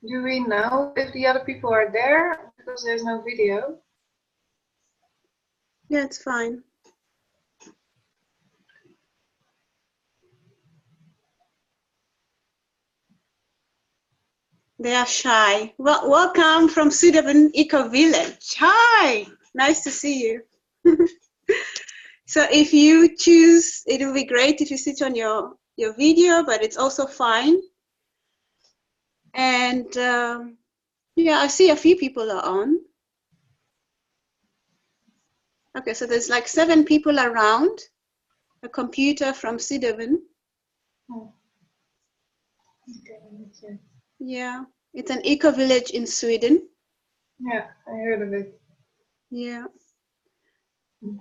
Do we know if the other people are there? Because there's no video. Yeah, it's fine. They are shy. Well, welcome from Sedibe Eco Village. Hi, nice to see you. So if you choose, it will be great if you switch on your video, but it's also fine. And yeah, I see a few people are on. Okay, so there's like 7 people around. A computer from Sedibe. Oh. Okay. Yeah, it's an eco village in Sweden. Yeah, I heard of it. Yeah.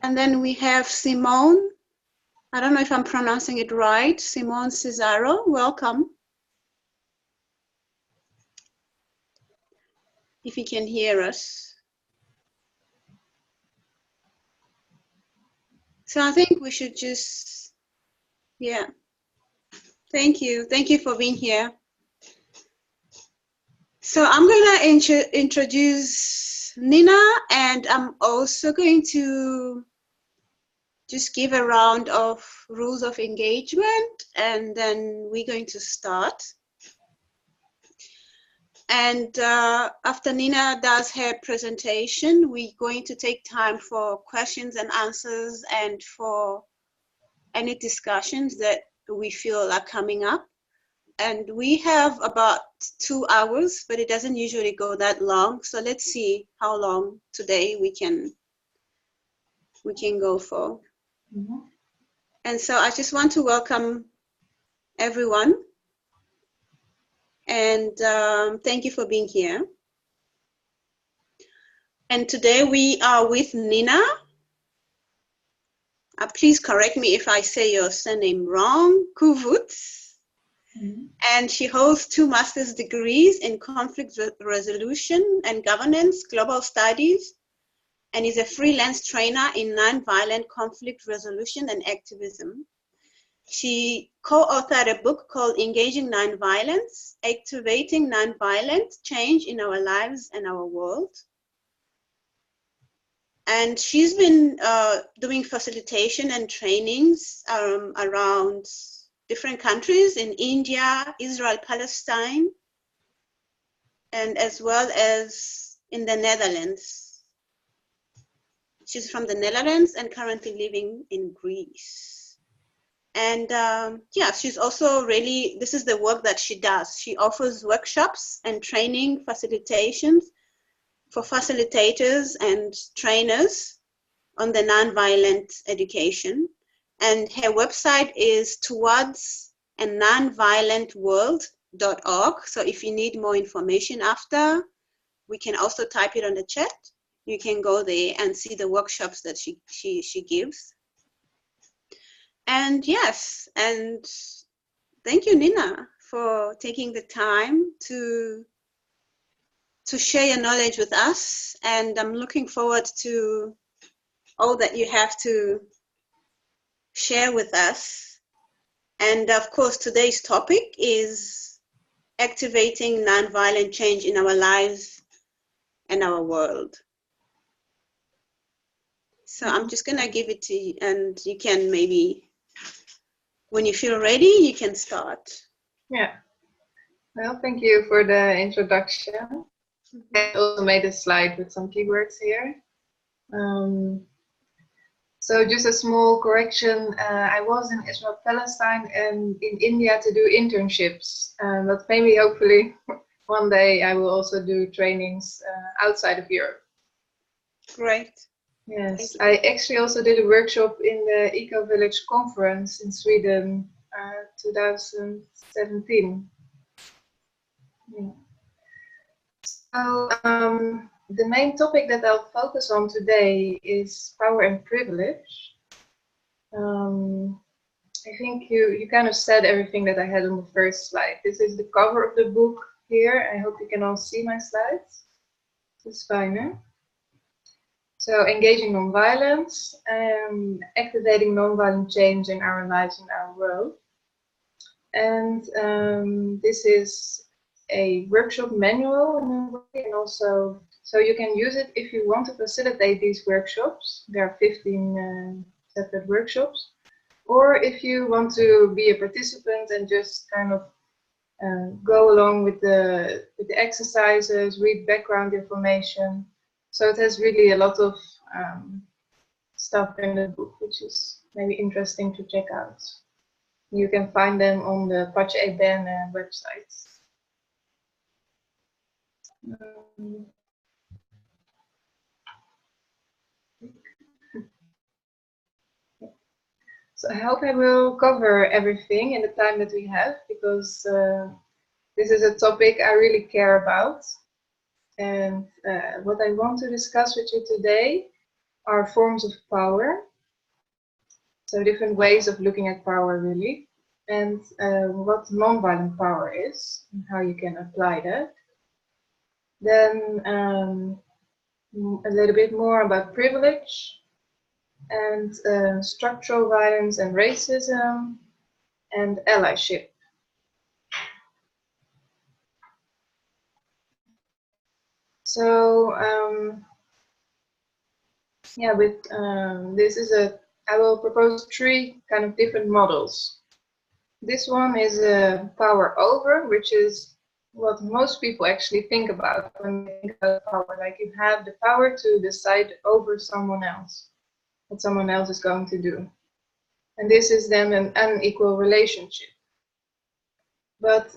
And then we have Simone. I don't know if I'm pronouncing it right. Simone Cesaro, welcome. If you can hear us. So I think we should just, yeah. Thank you. Thank you for being here. So I'm going to introduce Nina, and I'm also going to just give a round of rules of engagement, and then we're going to start. And after Nina does her presentation, we're going to take time for questions and answers and for any discussions that we feel are coming up. And we have about 2 hours, but it doesn't usually go that long. So let's see how long today we can go for. Mm-hmm. And so I just want to welcome everyone. And thank you for being here. And today we are with Nina. Please correct me if I say your surname wrong, Koevoets. Mm-hmm. And she holds 2 master's degrees in conflict resolution and governance, global studies, and is a freelance trainer in nonviolent conflict resolution and activism. She co-authored a book called Engaging Nonviolence, Activating Nonviolent Change in Our Lives and Our World. And she's been doing facilitation and trainings around different countries in India, Israel, Palestine, and as well as in the Netherlands. She's from the Netherlands and currently living in Greece. And yeah, she's also really, this is the work that she does. She offers workshops and training facilitations for facilitators and trainers on the nonviolent education. And her website is towardsanonviolentworld.org. So if you need more information after, we can also type it on the chat. You can go there and see the workshops that she gives. And yes, and thank you, Nina, for taking the time to share your knowledge with us. And I'm looking forward to all that you have to share with us. And of course, today's topic is activating nonviolent change in our lives and our world. So I'm just gonna give it to you, and you can maybe, when you feel ready, you can start. Yeah. Well, thank you for the introduction. Mm-hmm. I also made a slide with some keywords here. So just a small correction, I was in Israel, Palestine and in India to do internships, but maybe hopefully one day I will also do trainings outside of Europe. Great. Yes, I actually also did a workshop in the Eco Village conference in Sweden, 2017. Yeah. So the main topic that I'll focus on today is power and privilege. I think you kind of said everything that I had on the first slide. This is the cover of the book here. I hope you can all see my slides. It's fine, huh? So engaging nonviolence, activating nonviolent change in our lives and our world. And this is a workshop manual in a way, and also so you can use it if you want to facilitate these workshops. There are 15 separate workshops. Or if you want to be a participant and just kind of go along with the exercises, read background information. So it has really a lot of stuff in the book, which is maybe interesting to check out. You can find them on the Pace-Ben website. So I hope I will cover everything in the time that we have, because this is a topic I really care about. And what I want to discuss with you today are forms of power. So different ways of looking at power, really. And what nonviolent power is, and how you can apply that. Then a little bit more about privilege, and structural violence and racism, and allyship. So yeah, with I will propose 3 kind of different models. This one is a power over, which is what most people actually think about when they think about power. Like, you have the power to decide over someone else, what someone else is going to do. And this is then an unequal relationship. But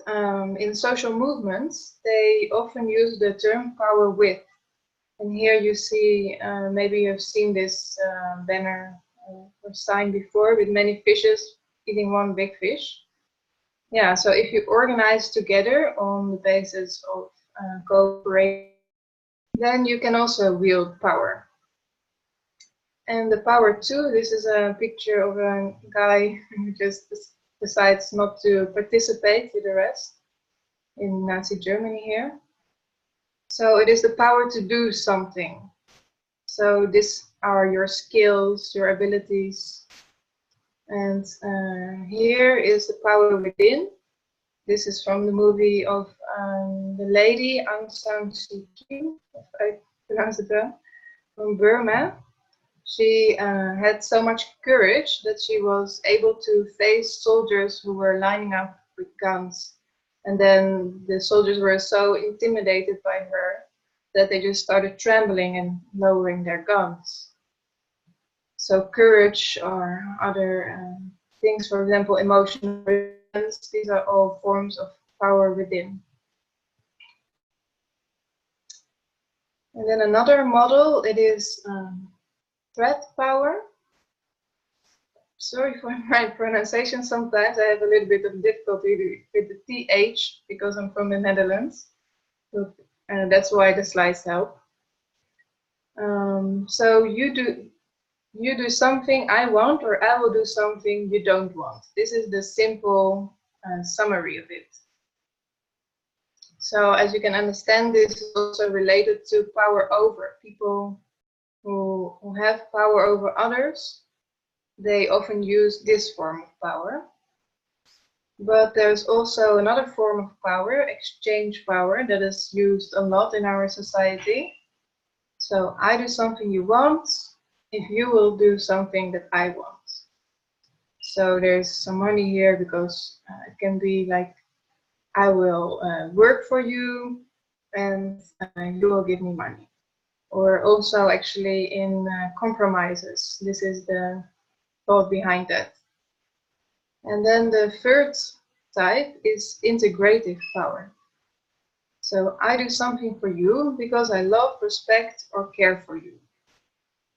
in social movements, they often use the term power with. And here you see, maybe you've seen this banner or sign before, with many fishes eating one big fish. Yeah, so if you organize together on the basis of cooperation, then you can also wield power. And the power too, this is a picture of a guy who just decides not to participate with the rest in Nazi Germany here. So it is the power to do something. So these are your skills, your abilities. And here is the power within. This is from the movie of the lady Aung San Suu Kyi, if I pronounce it well, from Burma. She had so much courage that she was able to face soldiers who were lining up with guns. And then the soldiers were so intimidated by her that they just started trembling and lowering their guns. So courage or other things, for example, emotional resilience, these are all forms of power within. And then another model, it is threat power. Sorry for my pronunciation, sometimes I have a little bit of difficulty with the TH because I'm from the Netherlands. But, that's why the slides help. So you do something I want, or I will do something you don't want. This is the simple summary of it. So as you can understand, this is also related to power over. People who have power over others, they often use this form of power. But there's also another form of power, exchange power, that is used a lot in our society. So I do something you want if you will do something that I want. So there's some money here, because it can be like, I will work for you and you will give me money. Or also actually in compromises. This is the thought behind that. And then the third type is integrative power. So I do something for you because I love, respect, or care for you.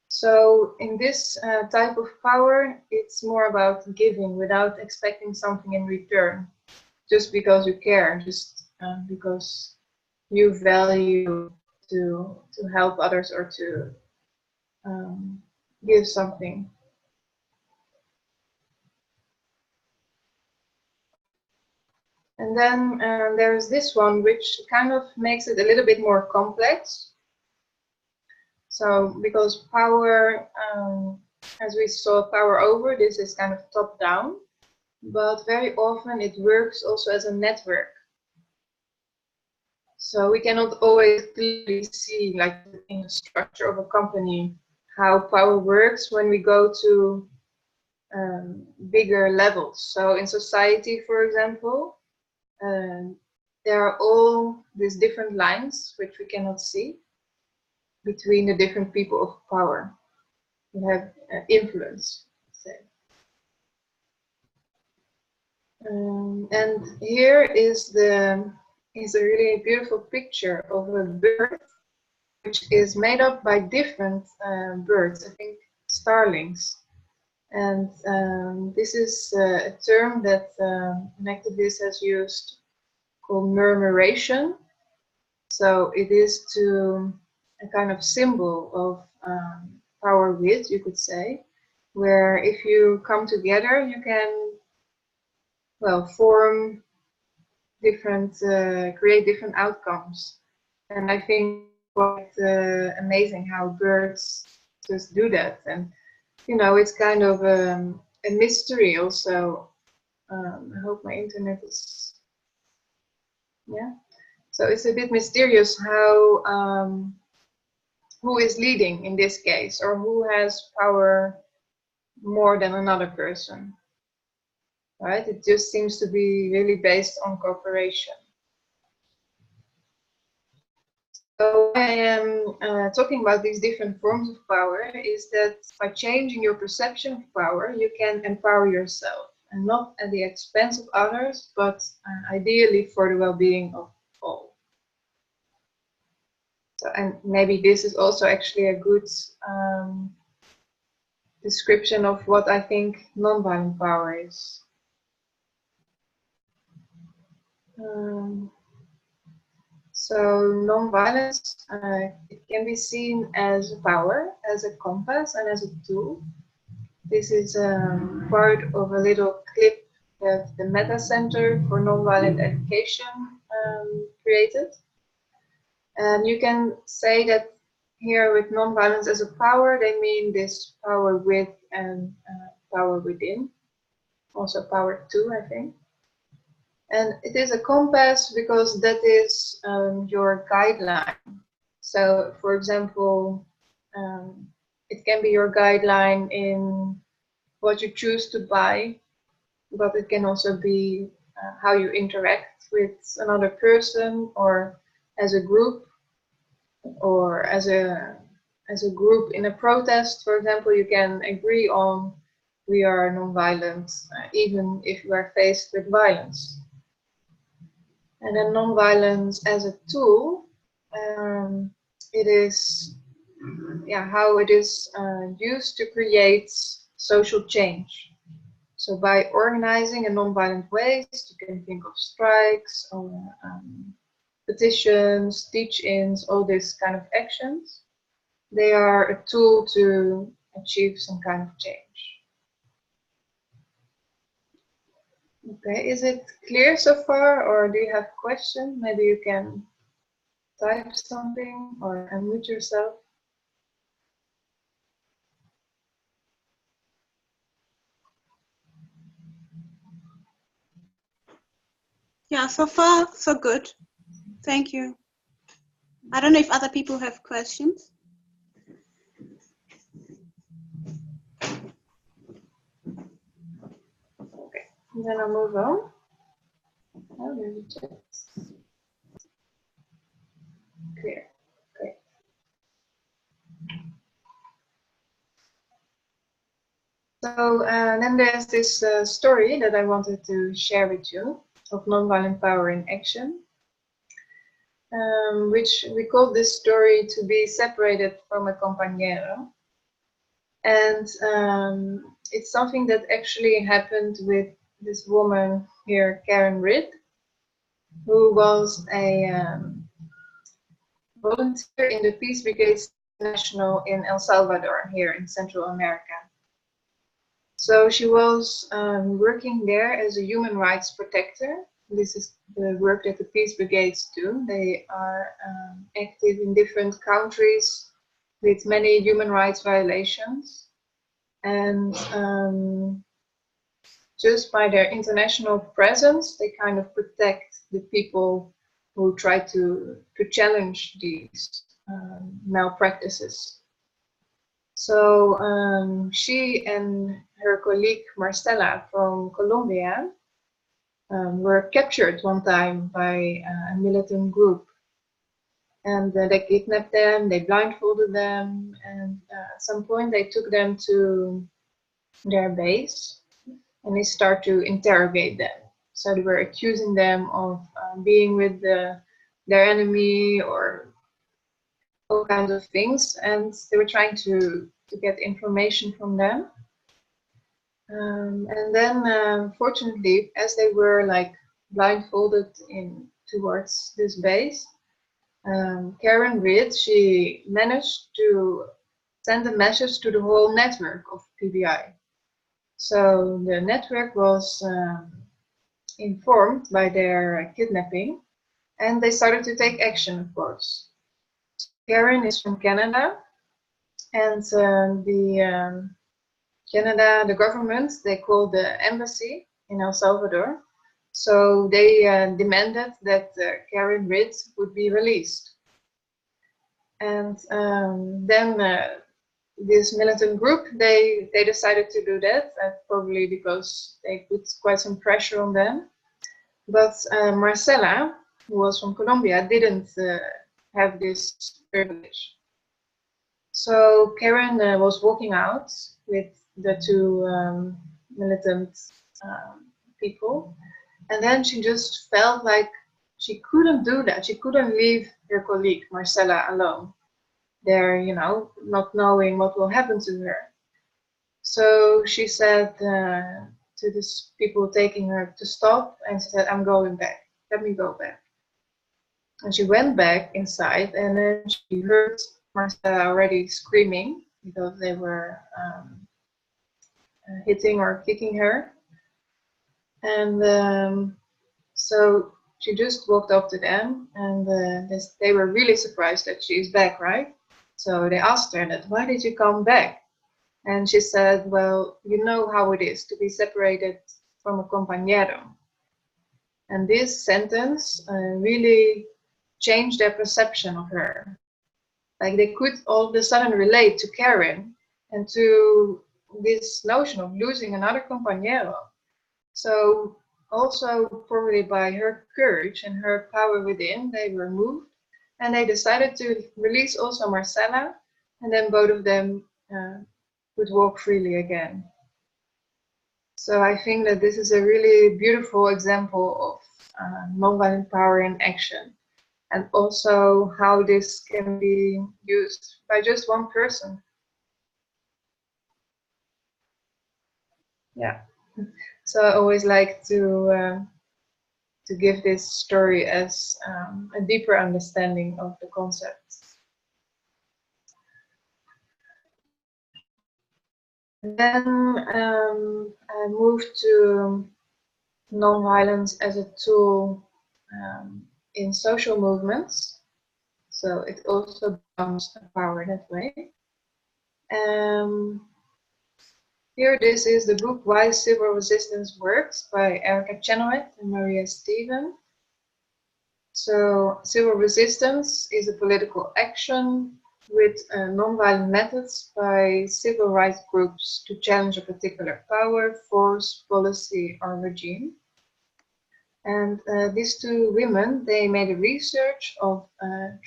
So in this type of power, it's more about giving without expecting something in return, just because you care, just because you value to help others or to give something. And then there's this one, which kind of makes it a little bit more complex. So because power, as we saw, power over, this is kind of top down, but very often it works also as a network. So we cannot always clearly see, like in the structure of a company, how power works when we go to bigger levels. So in society, for example, there are all these different lines which we cannot see between the different people of power who have influence, say. And here is a really beautiful picture of a bird which is made up by different birds, I think starlings. And this is a term that an activist has used called murmuration. So it is to a kind of symbol of power with, you could say, where if you come together, you can, well, form different, create different outcomes. And I think quite amazing how birds just do that. And, you know, it's kind of a mystery also. I hope my internet is, yeah. So it's a bit mysterious how, who is leading in this case, or who has power more than another person, right? It just seems to be really based on cooperation. So I am talking about these different forms of power is that by changing your perception of power, you can empower yourself, and not at the expense of others, but ideally for the well-being of all. So, and maybe this is also actually a good description of what I think nonviolent power is. So nonviolence, it can be seen as power, as a compass, and as a tool. This is part of a little clip that the Meta Center for Nonviolent Education created. And you can say that here with nonviolence as a power, they mean this power with and power within. Also power to, I think. And it is a compass because that is your guideline. So, for example, it can be your guideline in what you choose to buy, but it can also be how you interact with another person or as a group, or as a group in a protest, for example. You can agree on we are non-violent, even if we are faced with violence. And then non-violence as a tool, it is how it is used to create social change. So by organizing in non-violent ways, you can think of strikes or petitions, teach-ins, all these kind of actions. They are a tool to achieve some kind of change. Okay, is it clear so far, or do you have questions? Maybe you can type something or unmute yourself. Yeah, so far, so good. Thank you. I don't know if other people have questions. Okay, then I'll move on. Oh, there's a chat. Clear. Great. So then there's this story that I wanted to share with you of nonviolent power in action, which we call this story to be separated from a compañero. And it's something that actually happened with this woman here, Karen Ridd, who was a volunteer in the Peace Brigades International in El Salvador, here in Central America. So she was working there as a human rights protector. This is the work that the Peace Brigades do. They are active in different countries with many human rights violations. And just by their international presence, they kind of protect the people who tried to challenge these malpractices. So she and her colleague Marcela from Colombia were captured one time by a militant group. And they kidnapped them, they blindfolded them, and at some point they took them to their base and they start to interrogate them. So they were accusing them of being with their enemy or all kinds of things, and they were trying to get information from them. And then, fortunately, as they were like blindfolded in towards this base, Karen Reed, she managed to send a message to the whole network of PBI. So the network was informed by their kidnapping, and they started to take action, of course. Karen is from Canada, and Canada, the government, they called the embassy in El Salvador. So they demanded that Karen Reed would be released. And then this militant group, they decided to do that, probably because they put quite some pressure on them. But Marcela, who was from Colombia, didn't have this privilege. So Karen was walking out with the two militant people, and then she just felt like she couldn't do that. She couldn't leave her colleague Marcela alone there, you know, not knowing what will happen to her. So she said to these people taking her to stop, and she said, "I'm going back. Let me go back." And she went back inside, and then she heard Marcela already screaming because they were hitting or kicking her. And so she just walked up to them, and they were really surprised that she is back, right? So they asked her that, "Why did you come back?" And she said, "Well, you know how it is to be separated from a compañero." And this sentence really changed their perception of her. Like they could all of a sudden relate to Karen and to this notion of losing another compañero. So also probably by her courage and her power within, they were moved, and they decided to release also Marcela, and then both of them could walk freely again. So I think that this is a really beautiful example of nonviolent power in action, and also how this can be used by just one person. Yeah. So I always like to give this story as a deeper understanding of the concepts. Then I moved to nonviolence as a tool in social movements. So it also becomes a power that way. Here, this is the book Why Civil Resistance Works by Erica Chenoweth and Maria Stephen. So civil resistance is a political action with nonviolent methods by civil rights groups to challenge a particular power, force, policy, or regime. And these two women, they made a research of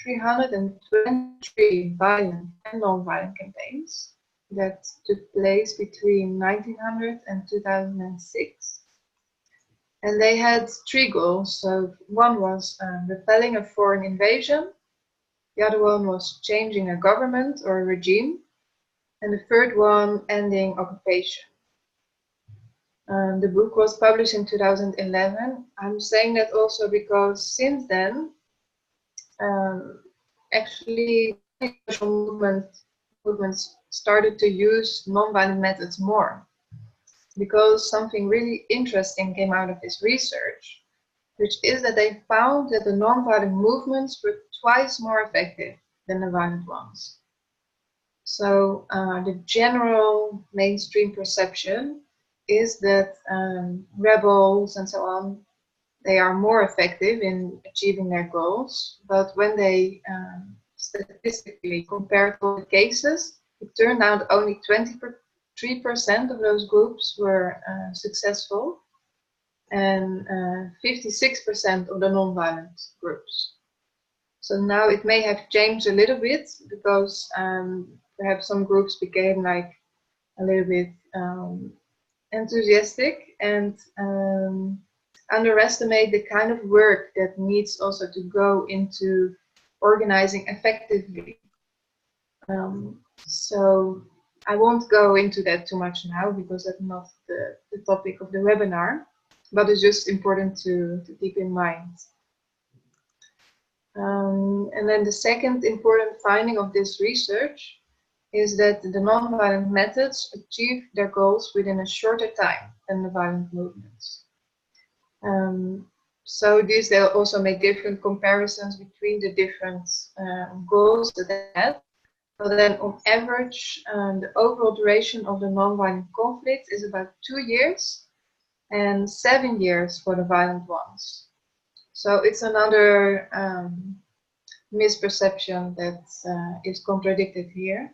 323 violent and non-violent campaigns that took place between 1900 and 2006. And they had three goals. So one was repelling a foreign invasion, the other one was changing a government or a regime, and the third one, ending occupation. The book was published in 2011. I'm saying that also because since then, actually, social movements started to use nonviolent methods more, because something really interesting came out of this research, which is that they found that the nonviolent movements were twice more effective than the violent ones. So the general mainstream perception is that rebels and so on, they are more effective in achieving their goals. But when they statistically compared all the cases, it turned out only 23% of those groups were successful, and 56% of the non-violent groups. So now it may have changed a little bit, because perhaps some groups became like a little bit enthusiastic and underestimate the kind of work that needs also to go into organizing effectively. So I won't go into that too much now, because that's not the topic of the webinar, but it's just important to keep in mind. And then the second important finding of this research is that the non-violent methods achieve their goals within a shorter time than the violent movements. So these, they'll also make different comparisons between the different goals that they had. But then on average, the overall duration of the non-violent conflict is about 2 years and 7 years for the violent ones. So it's another misperception that is contradicted here.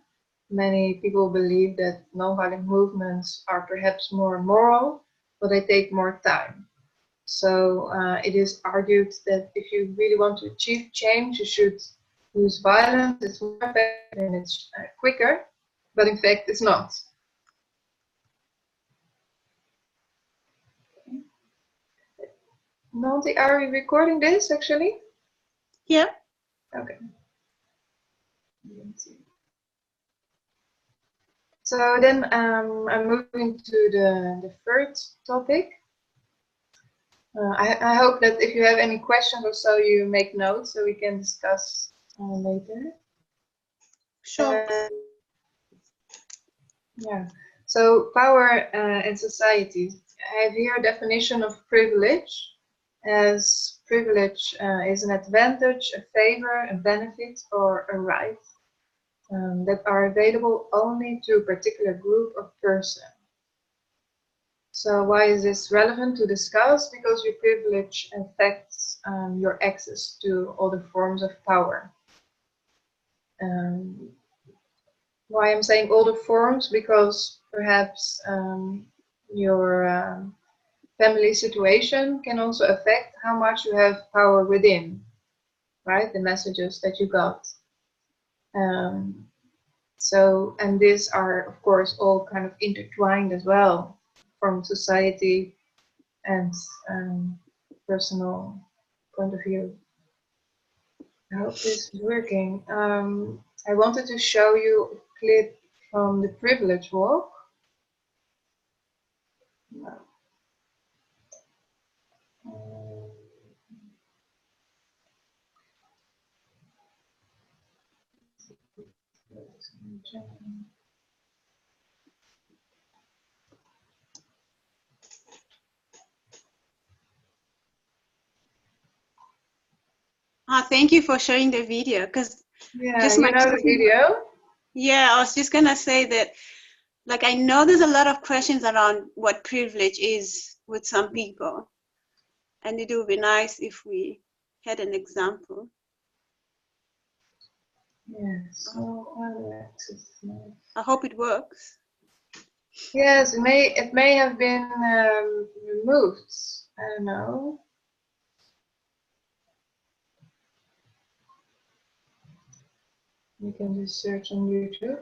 Many people believe that non-violent movements are perhaps more moral, but they take more time. So it is argued that if you really want to achieve change, you should use violence. It's more effective and it's quicker, but in fact it's not. Nanti, are we recording this actually? Yeah. Okay. So then I'm moving to the third topic. I hope that if you have any questions or so, you make notes so we can discuss later. Sure. Yeah. So power and society. I have here a definition of privilege, as privilege is an advantage, a favor, a benefit, or a right that are available only to a particular group of persons. So why is this relevant to discuss? Because your privilege affects your access to all the forms of power. Why I'm saying all the forms? Because perhaps your family situation can also affect how much you have power within, right? The messages that you got. So, and these are of course all kind of intertwined as well, from society and personal point of view. I hope this is working. I wanted to show you a clip from the privilege walk. Thank you for sharing the video, because Yeah, just you my know the video? Yeah, I was just gonna say that, like, I know there's a lot of questions around what privilege is with some people, and it would be nice if we had an example. Yes. So I hope it works. yes, it may have been removed. I don't know. You can just search on YouTube.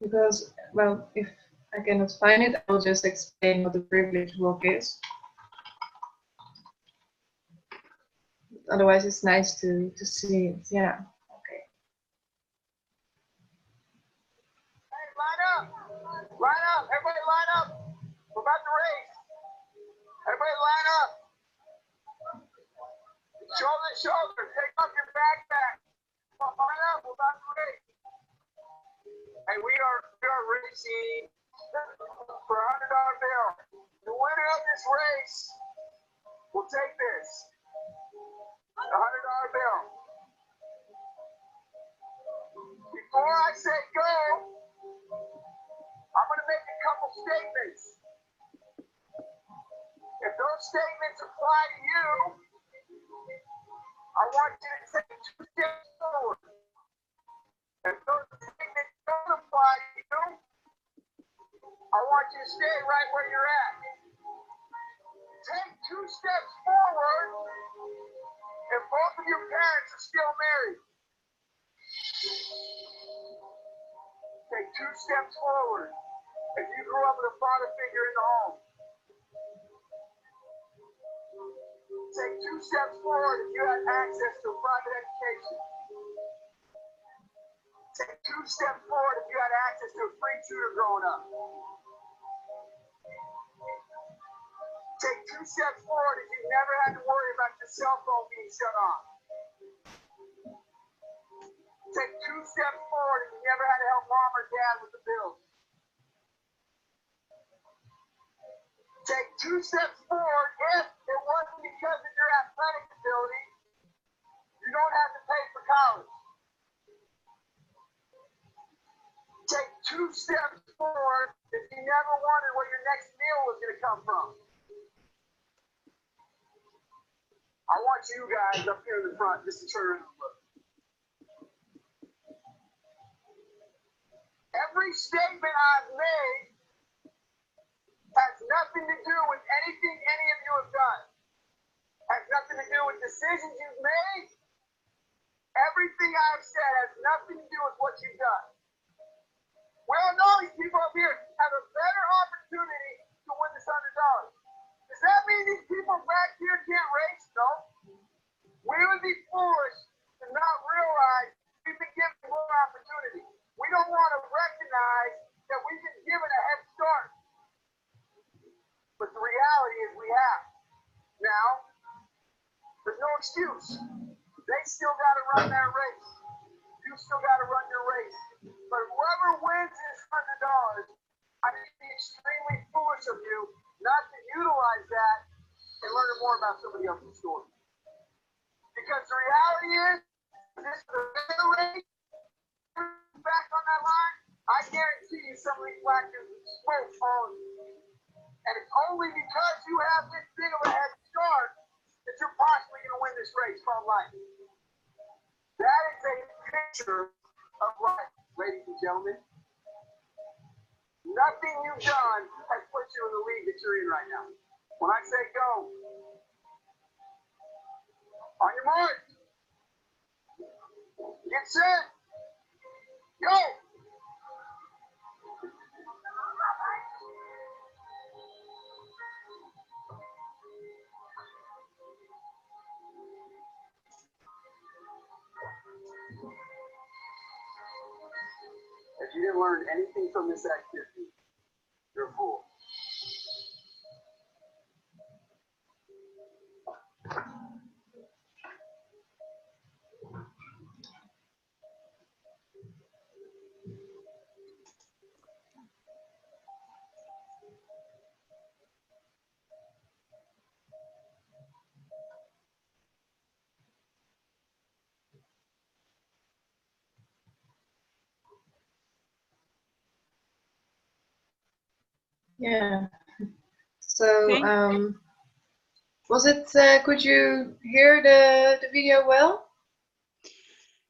Because, well, if I cannot find it, I will just explain what the privilege walk is. Otherwise, it's nice to see it. Yeah. Okay. Hey, line up! Line up! Everybody line up! We're about to race. Everybody line up. Shoulder to shoulder. Take off your backpack. Line up. We're about to race. And we are racing for a $100 bill. The winner of this race will take this. A $100 bill. Before I say go, I'm going to make a couple statements. If those statements apply to you, I want you to take 2 steps forward. If those statements don't apply to you, I want you to stay right where you're at. Take 2 steps forward if both of your parents are still married. Take 2 steps forward if you grew up with a father figure in the home. Take 2 steps forward if you had access to a private education. Take 2 steps forward if you had access to a free tutor growing up. Take 2 steps forward if you never had to worry about your cell phone being shut off. Take 2 steps forward if you never had to help mom or dad with the bills. Take 2 steps forward if it wasn't because of your athletic ability, you don't have to pay for college. Take 2 steps forward if you never wondered where your next meal was going to come from. I want you guys up here in the front just to turn around and look. Every statement I've made has nothing to do with anything any of you have done. Has nothing to do with decisions you've made. Everything I've said has nothing to do with what you've done. Well, no, these people up here have a better opportunity to win this $100. Does that mean these people back here can't race? No. We would be foolish to not realize we've been given more opportunity. We don't want to recognize that we've been given a head start. But the reality is we have. Now, there's no excuse. They still got to run their race. You still got to run your race. But whoever wins this $100, I think it'd be extremely foolish of you not to utilize that and learn more about somebody else's story. Because the reality is, this is a real race. Back on that line, I guarantee you some of these black dudes will smoke all of you. And it's only because you have this big of a head start that you're possibly going to win this race called life. That is a picture of life, ladies and gentlemen. Nothing you've done has put you in the league that you're in right now. When I say go, on your mark, get set, go! If you didn't learn anything from this activity, you're a fool. Yeah. So, Okay. was it? Could you hear the video well?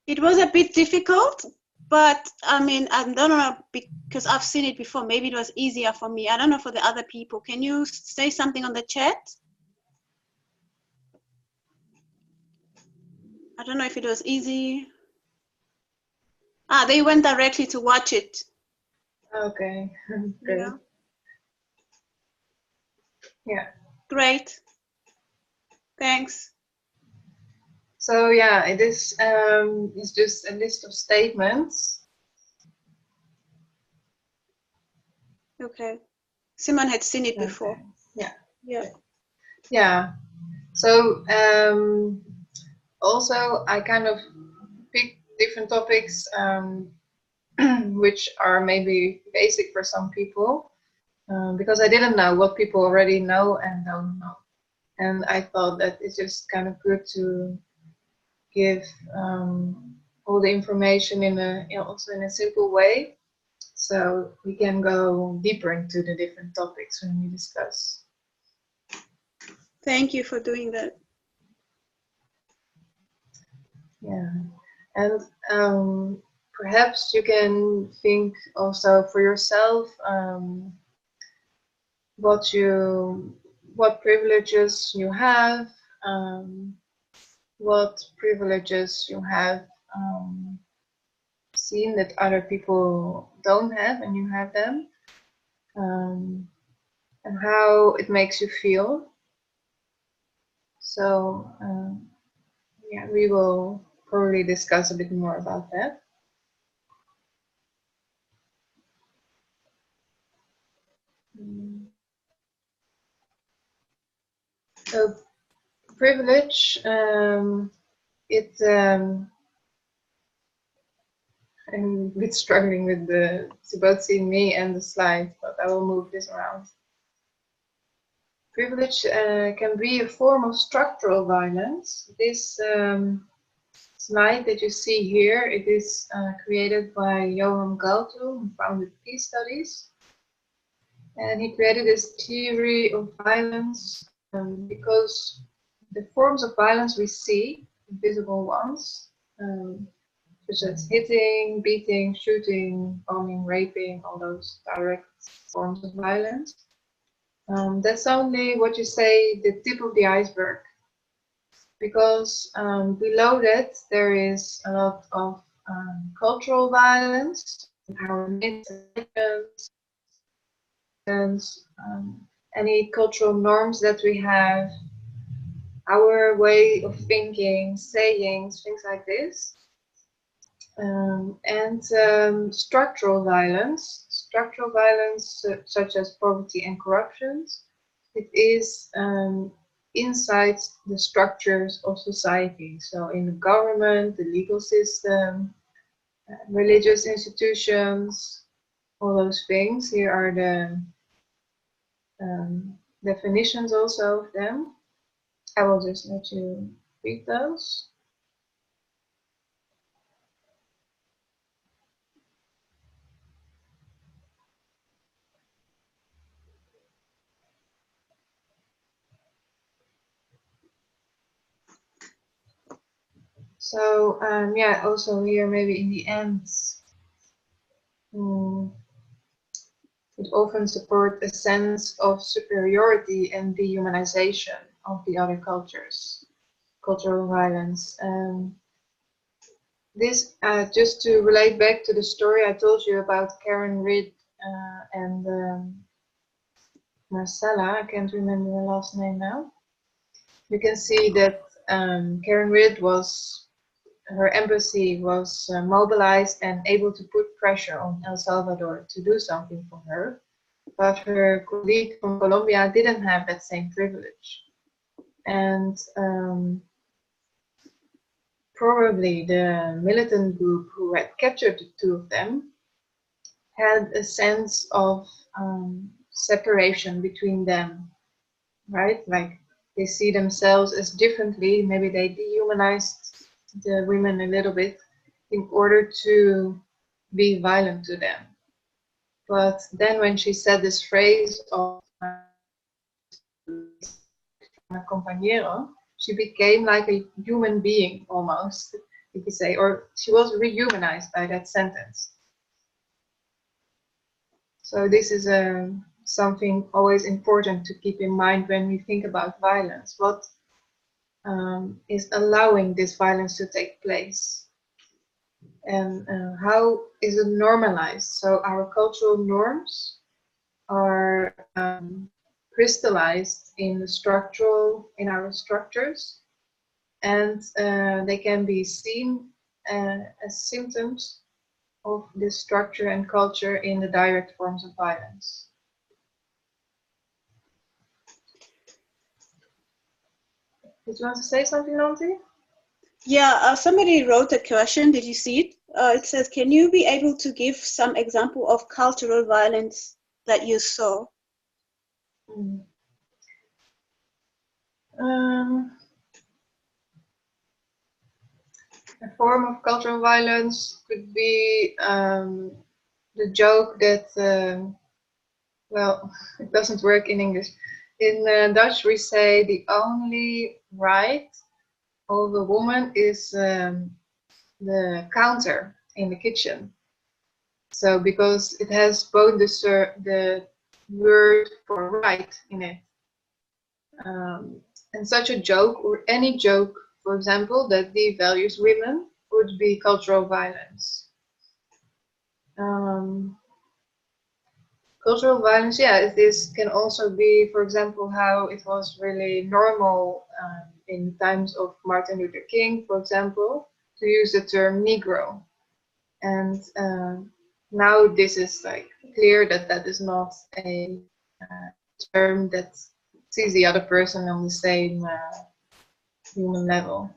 It was a bit difficult, but I mean, I don't know, because I've seen it before. Maybe it was easier for me. I don't know for the other people. Can you say something on the chat? I don't know if it was easy. Ah, they went directly to watch it. Okay. Great. Yeah. Yeah. Great. Thanks. So yeah, it is just a list of statements. Okay. Simon had seen it before. Okay. Yeah. Yeah. Yeah. So also I kind of picked different topics which are maybe basic for some people because I didn't know what people already know and don't know. And I thought that it's just kind of good to give all the information also in a simple way. So we can go deeper into the different topics when we discuss. Thank you for doing that. Yeah, and perhaps you can think also for yourself what privileges you have, what privileges you have seen that other people don't have and you have them, and how it makes you feel. So yeah, we will probably discuss a bit more about that. So privilege, I'm a bit struggling with to both see me and the slide, but I will move this around. Privilege can be a form of structural violence. This slide that you see here, it is created by Johan Galtung, who founded Peace Studies. And he created this theory of violence because the forms of violence we see, visible ones, such as hitting, beating, shooting, bombing, raping, all those direct forms of violence. That's only what you say the tip of the iceberg, because below that there is a lot of cultural violence, our myths and legends, and any cultural norms that we have, our way of thinking, sayings, things like this. And structural violence such as poverty and corruption, it is inside the structures of society. So in the government, the legal system, religious institutions, all those things. Here are the definitions also of them. I will just let you read those. So yeah, also here maybe in the end, it often supports a sense of superiority and dehumanization of the other cultures, cultural violence. This just to relate back to the story I told you about Karen Reed and Marcella, I can't remember the last name now. You can see that Karen Reed her embassy was mobilized and able to put pressure on El Salvador to do something for her. But her colleague from Colombia didn't have that same privilege. And probably the militant group who had captured the two of them had a sense of separation between them, right? Like they see themselves as differently. Maybe they dehumanized the women a little bit in order to be violent to them. But then when she said this phrase of compañero, she became like a human being almost, you could say, or she was rehumanized by that sentence. So this is something always important to keep in mind when we think about violence. What is allowing this violence to take place? And how is it normalized? So our cultural norms are crystallized in our structures, and they can be seen as symptoms of this structure and culture in the direct forms of violence. Did you want to say something, Nancy? Yeah, somebody wrote a question. Did you see it? It says, can you be able to give some example of cultural violence that you saw? A form of cultural violence could be the joke that, well, it doesn't work in English. In Dutch, we say the only right of a woman is the counter in the kitchen. So because it has both the word for right in it. And such a joke, or any joke, for example, that devalues women, would be cultural violence. Cultural violence, yeah, this can also be, for example, how it was really normal in times of Martin Luther King, for example, to use the term Negro. And now this is like clear that that is not a term that sees the other person on the same human level.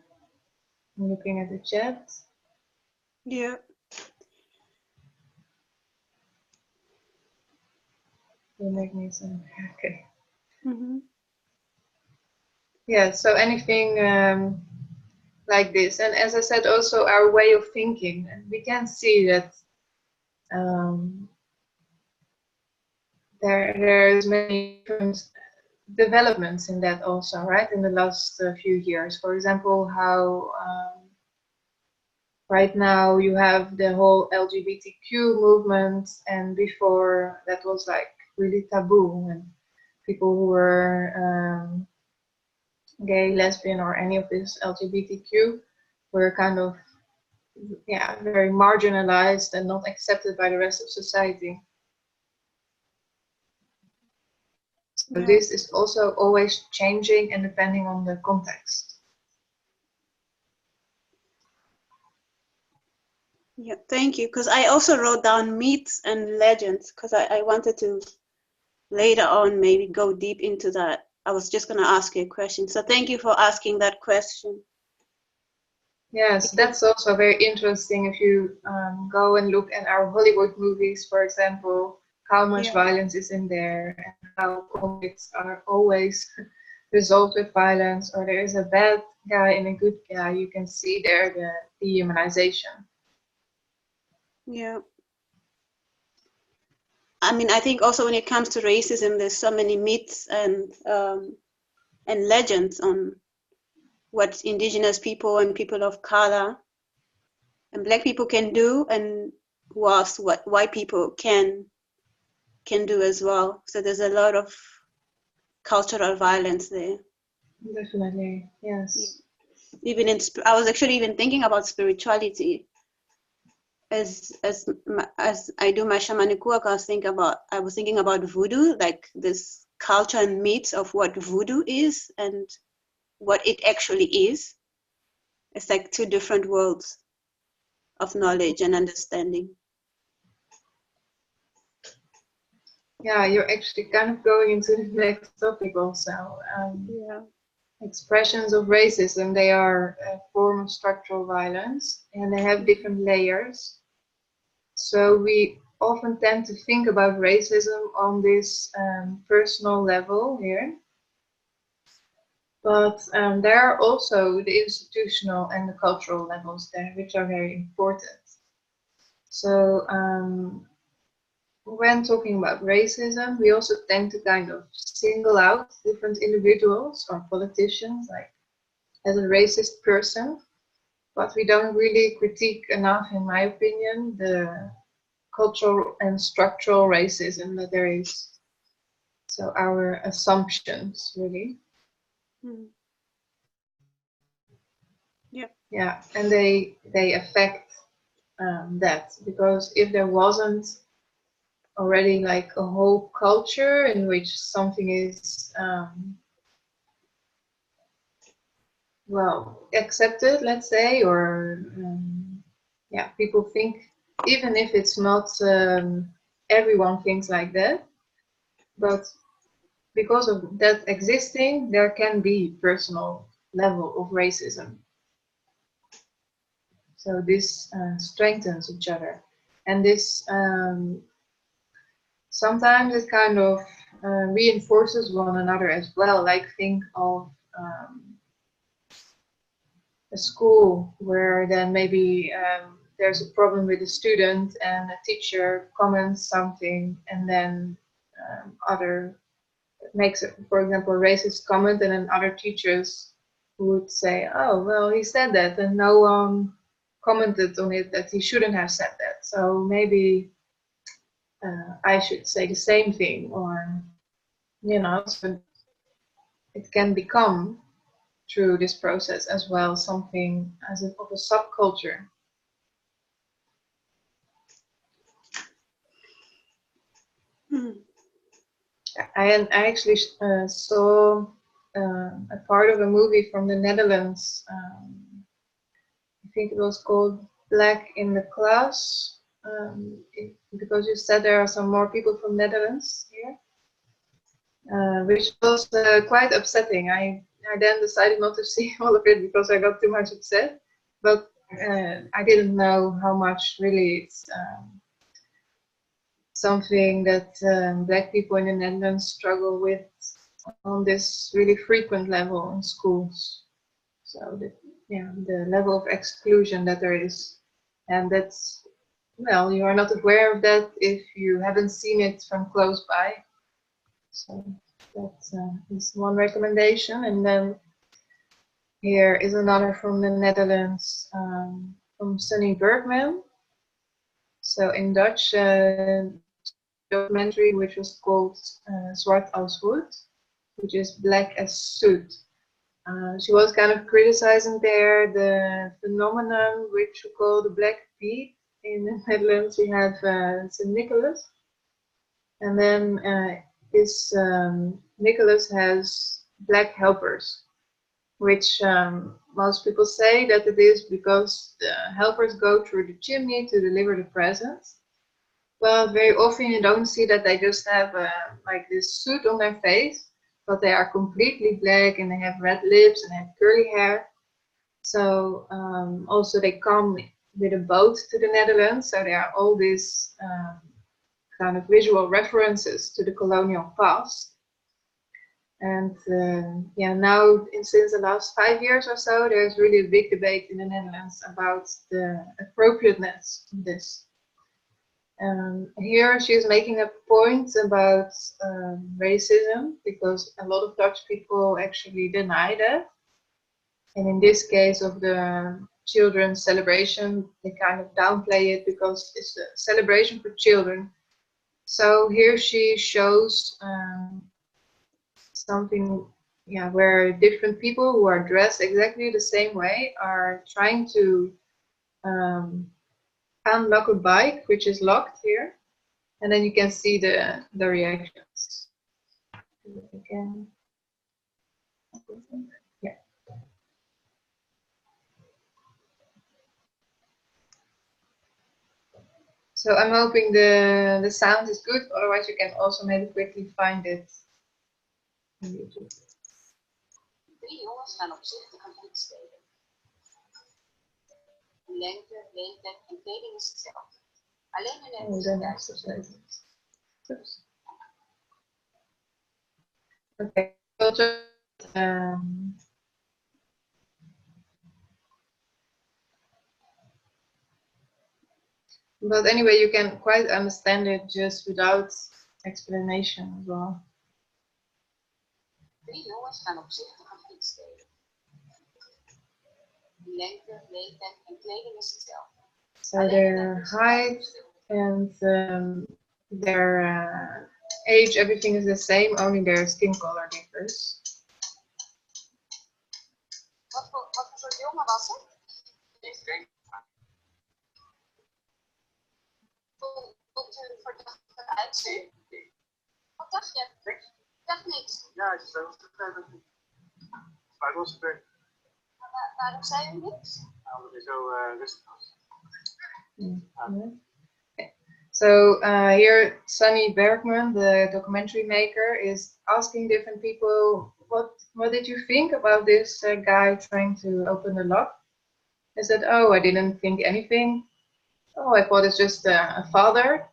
I'm looking at the chat. Yeah. You make me some. Okay. Mm-hmm. Yeah. So anything like this, and as I said, also our way of thinking, and we can see that there's many different developments in that also, right? In the last few years, for example, how right now you have the whole LGBTQ movement, and before that was like really taboo, and people who were gay, lesbian, or any of this LGBTQ were kind of, yeah, very marginalized and not accepted by the rest of society. So Yeah. this is also always changing and depending on the context. Yeah, thank you. Because I also wrote down myths and legends because I wanted to later on maybe go deep into that. I was just going to ask you a question. So thank you for asking that question. Yes, that's also very interesting if you go and look at our Hollywood movies, for example, how much violence is in there and how conflicts are always resolved with violence, or there is a bad guy and a good guy. You can see there the dehumanization. Yeah. I mean, I think also when it comes to racism, there's so many myths and legends on what indigenous people and people of color and Black people can do, and what white people can do as well. So there's a lot of cultural violence there. Definitely, yes. Even I was actually even thinking about spirituality. As I do my shamanic work, I was thinking about voodoo, like this culture and myths of what voodoo is and what it actually is. It's like two different worlds of knowledge and understanding. Yeah, you're actually kind of going into the next topic also. Expressions of racism, they are a form of structural violence, and they have different layers. So we often tend to think about racism on this personal level here. But there are also the institutional and the cultural levels there, which are very important. So when talking about racism, we also tend to kind of single out different individuals or politicians, like as a racist person, but we don't really critique enough, in my opinion, the cultural and structural racism that there is. So our assumptions, really. Yeah, and they affect that, because if there wasn't already like a whole culture in which something is well accepted, let's say, or yeah, people think, even if it's not everyone thinks like that, but because of that existing, there can be personal level of racism. So this strengthens each other, and this sometimes it kind of reinforces one another as well. Like think of a school where then maybe there's a problem with a student and a teacher comments something, and then other makes, for example, a racist comment, and then other teachers would say, oh, well, he said that, and no one commented on it that he shouldn't have said that. So maybe I should say the same thing, or, you know, so it can become, through this process as well, something as of a subculture. I actually saw a part of a movie from the Netherlands. I think it was called Black in the Class, because you said there are some more people from Netherlands here, which was quite upsetting. I then decided not to see all of it because I got too much upset, but I didn't know how much really it's something that Black people in the Netherlands struggle with on this really frequent level in schools. So the level of exclusion that there is, and that's, well, you are not aware of that if you haven't seen it from close by. So that is one recommendation. And then here is another from the Netherlands, from Sunny Bergman. So in Dutch, documentary which was called Zwart als Roet, which is black as soot. She was kind of criticizing there the phenomenon which we call the Black Death. In the Netherlands we have St. Nicholas, and then this Nicholas has black helpers, which most people say that it is because the helpers go through the chimney to deliver the presents. Well, very often you don't see that they just have like this soot on their face, but they are completely black and they have red lips and have curly hair. So also they come with a boat to the Netherlands, so there are all these kind of visual references to the colonial past. And now since the last 5 years or so, there's really a big debate in the Netherlands about the appropriateness of this. Here she's making a point about racism, because a lot of Dutch people actually deny that. And in this case of the children's celebration, they kind of downplay it because it's a celebration for children. So here she shows something, where different people who are dressed exactly the same way are trying to unlock a bike which is locked here, and then you can see the reactions. Again. Yeah. So I'm hoping the sound is good. Otherwise, you can also maybe quickly find it on YouTube. 3 jongens gaan opzichtig een fiets stelen. Hun lengte, leeftijd en kleding is hetzelfde. Alleen hun etnische thuis. Okay. But anyway, you can quite understand it just without explanation as well. 3 jongens gaan opzichtig een fiets stelen. Hun lengte, leeftijd en kleding is hetzelfde. So their height and their age, everything is the same, only their skin color differs. Wat voor soort jongen was het? Ik denk Tot hun verdachte uitzien. Wat dacht je? niks. Ik dacht niks. Ja, het is zo gegeven. Maar was het Waarom zei u niks? omdat hij zo rustig was. So here, Sunny Bergman, the documentary maker, is asking different people, what did you think about this guy trying to open the lock? They said, oh, I didn't think anything. Oh, I thought it's just a father.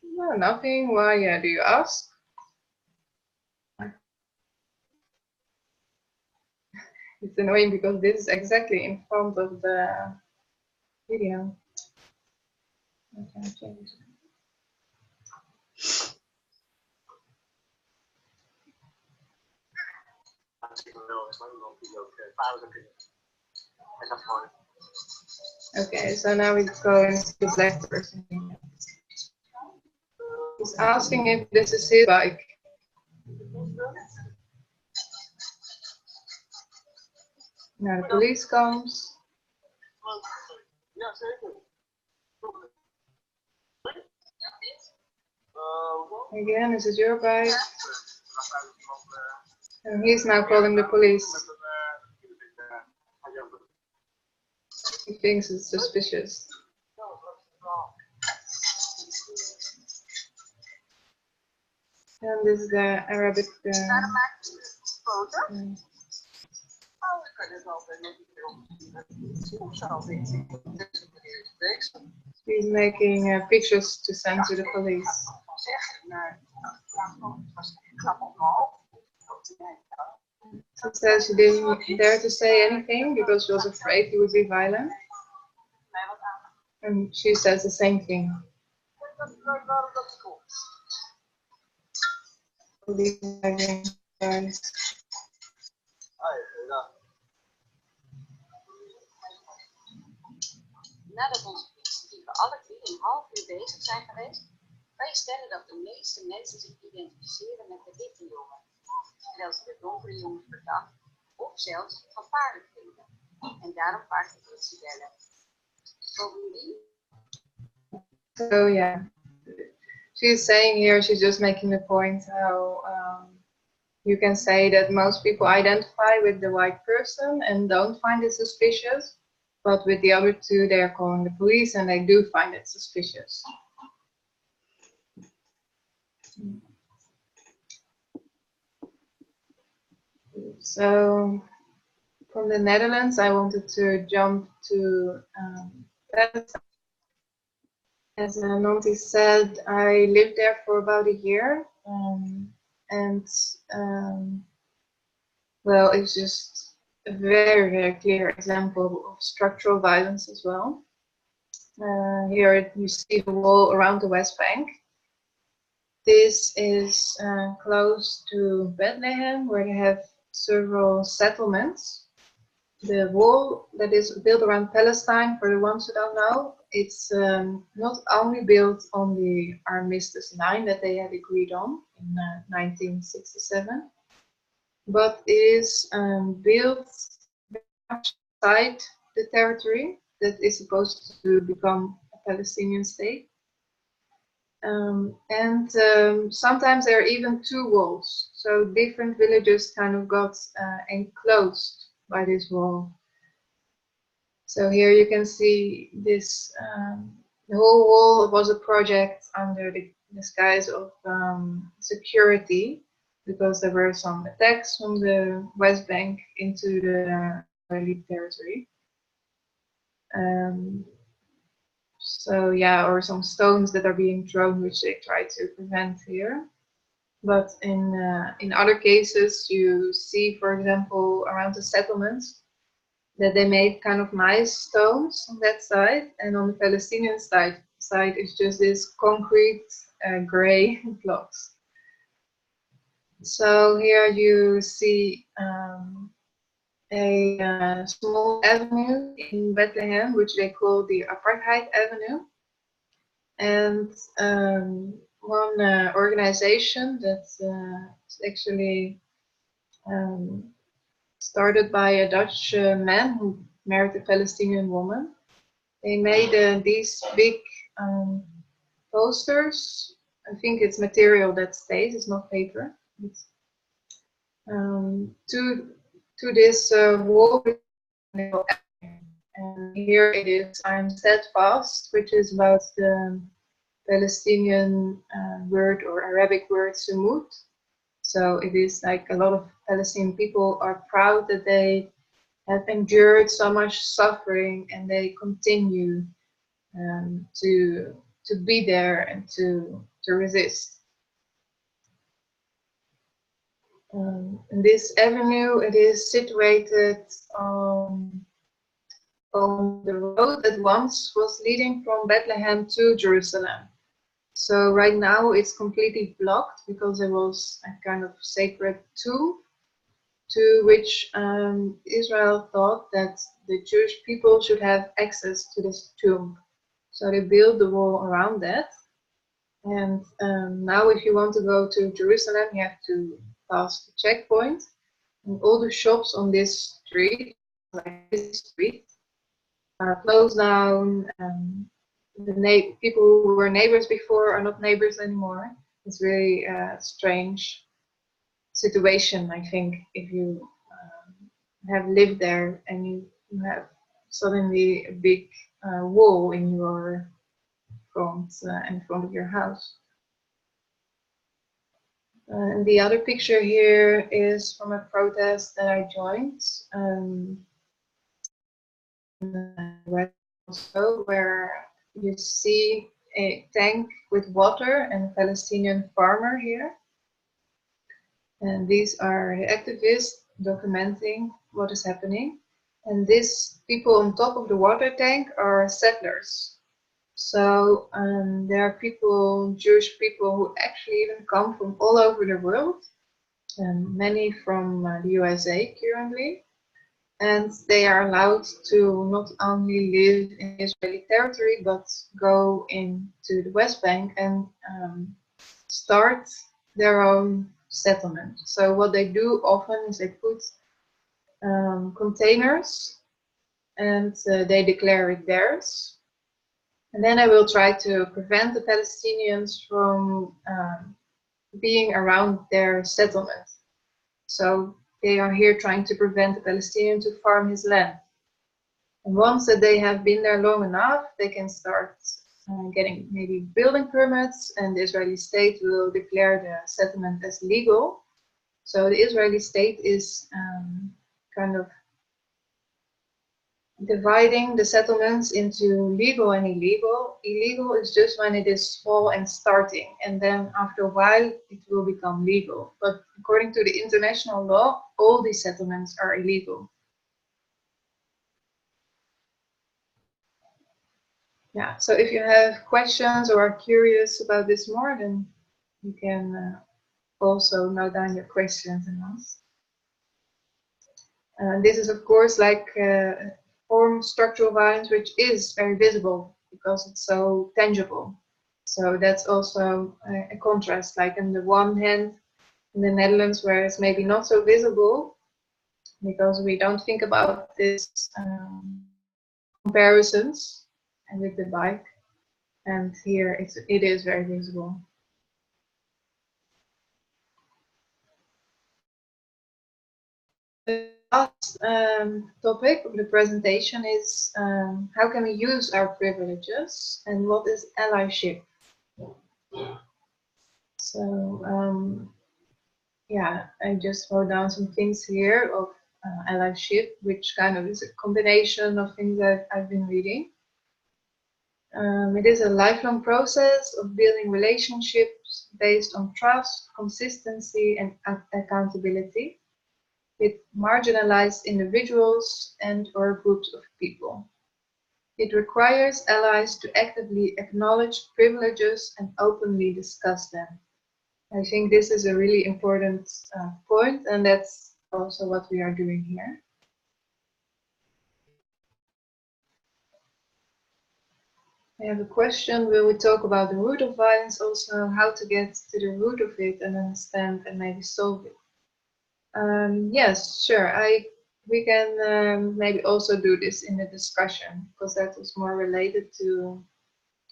No, nothing. Why do you ask? It's annoying because this is exactly in front of the video. Okay, change. Okay, so now we go into the black person. He's asking if this is his bike. Now the police comes. Again, is it your bike? And he's now calling the police. He thinks it's suspicious. And this is the Arabic. He's making pictures to send to the police. She says she didn't dare to say anything because she was afraid he would be violent. And she says the same thing. Nadat onze politiedieven alle drie een half uur bezig zijn geweest, kan je stellen dat de meeste mensen zich identificeren met de witte jongen, terwijl ze de donkere jongens verdacht of zelfs gevaarlijk vinden. En daarom vaak de politie bellen. Bovendien. So yeah, she's saying here, she's just making the point how you can say that most people identify with the white person and don't find it suspicious, but with the other two, they are calling the police and they do find it suspicious. So from the Netherlands, I wanted to jump to as Nanti said, I lived there for about a year, well, it's just a very, very clear example of structural violence as well. Here you see the wall around the West Bank. This is close to Bethlehem, where they have several settlements. The wall that is built around Palestine, for the ones who don't know, it's not only built on the armistice line that they had agreed on in 1967, but it is built outside the territory that is supposed to become a Palestinian state. Sometimes there are even two walls, so different villages kind of got enclosed by this wall. So here you can see this, the whole wall was a project under the disguise of security, because there were some attacks from the West Bank into the Israeli territory. So yeah, or some stones that are being thrown, which they try to prevent here. But in other cases, you see, for example, around the settlements, that they made kind of nice stones on that side, and on the Palestinian side is just this concrete gray blocks. So here you see a small avenue in Bethlehem, which they call the Apartheid Avenue. And one organization that's actually started by a Dutch man who married a Palestinian woman. They made these big posters. I think it's material that stays, it's not paper. It's, to this wall. And here it is, I'm steadfast, which is about the Palestinian word or Arabic word sumut. So it is like a lot of Palestinian people are proud that they have endured so much suffering and they continue to be there and to resist. In this avenue, it is situated on on the road that once was leading from Bethlehem to Jerusalem. So right now it's completely blocked because there was a kind of sacred tomb to which Israel thought that the Jewish people should have access to this tomb. So they built the wall around that. And now if you want to go to Jerusalem, you have to pass the checkpoint. And all the shops on this street, like this street, are closed down. The people who were neighbors before are not neighbors anymore. It's really a strange situation, I think, if you have lived there and you have suddenly a big wall in your front, in front of your house. And the other picture here is from a protest that I joined. Also, where you see a tank with water and a Palestinian farmer here. And these are the activists documenting what is happening. And these people on top of the water tank are settlers. So there are people, Jewish people, who actually even come from all over the world, and many from the USA currently. And they are allowed to not only live in Israeli territory, but go into the West Bank and start their own settlement. So what they do often is they put containers and they declare it theirs. And then they will try to prevent the Palestinians from being around their settlement. So they are here trying to prevent the Palestinian to farm his land. And once that they have been there long enough, they can start getting maybe building permits, and the Israeli state will declare the settlement as legal. So the Israeli state is kind of dividing the settlements into legal and illegal. Illegal is just when it is small and starting, and then after a while it will become legal. But according to the international law, all these settlements are illegal. Yeah, so if you have questions or are curious about this more, then you can also note down your questions and ask. This is of course like form structural violence, which is very visible because it's so tangible. So that's also a contrast, like on the one hand, in the Netherlands, where it's maybe not so visible because we don't think about this comparisons and with the bike, and here it is very visible. The last topic of the presentation is how can we use our privileges and what is allyship? So yeah, I just wrote down some things here of allyship, which kind of is a combination of things that I've been reading. It is a lifelong process of building relationships based on trust, consistency, and accountability with marginalized individuals and or groups of people. It requires allies to actively acknowledge privileges and openly discuss them. I think this is a really important point, and that's also what we are doing here. I have a question. Will we talk about the root of violence also, how to get to the root of it and understand and maybe solve it? Yes, sure. We can maybe also do this in the discussion, because that is more related to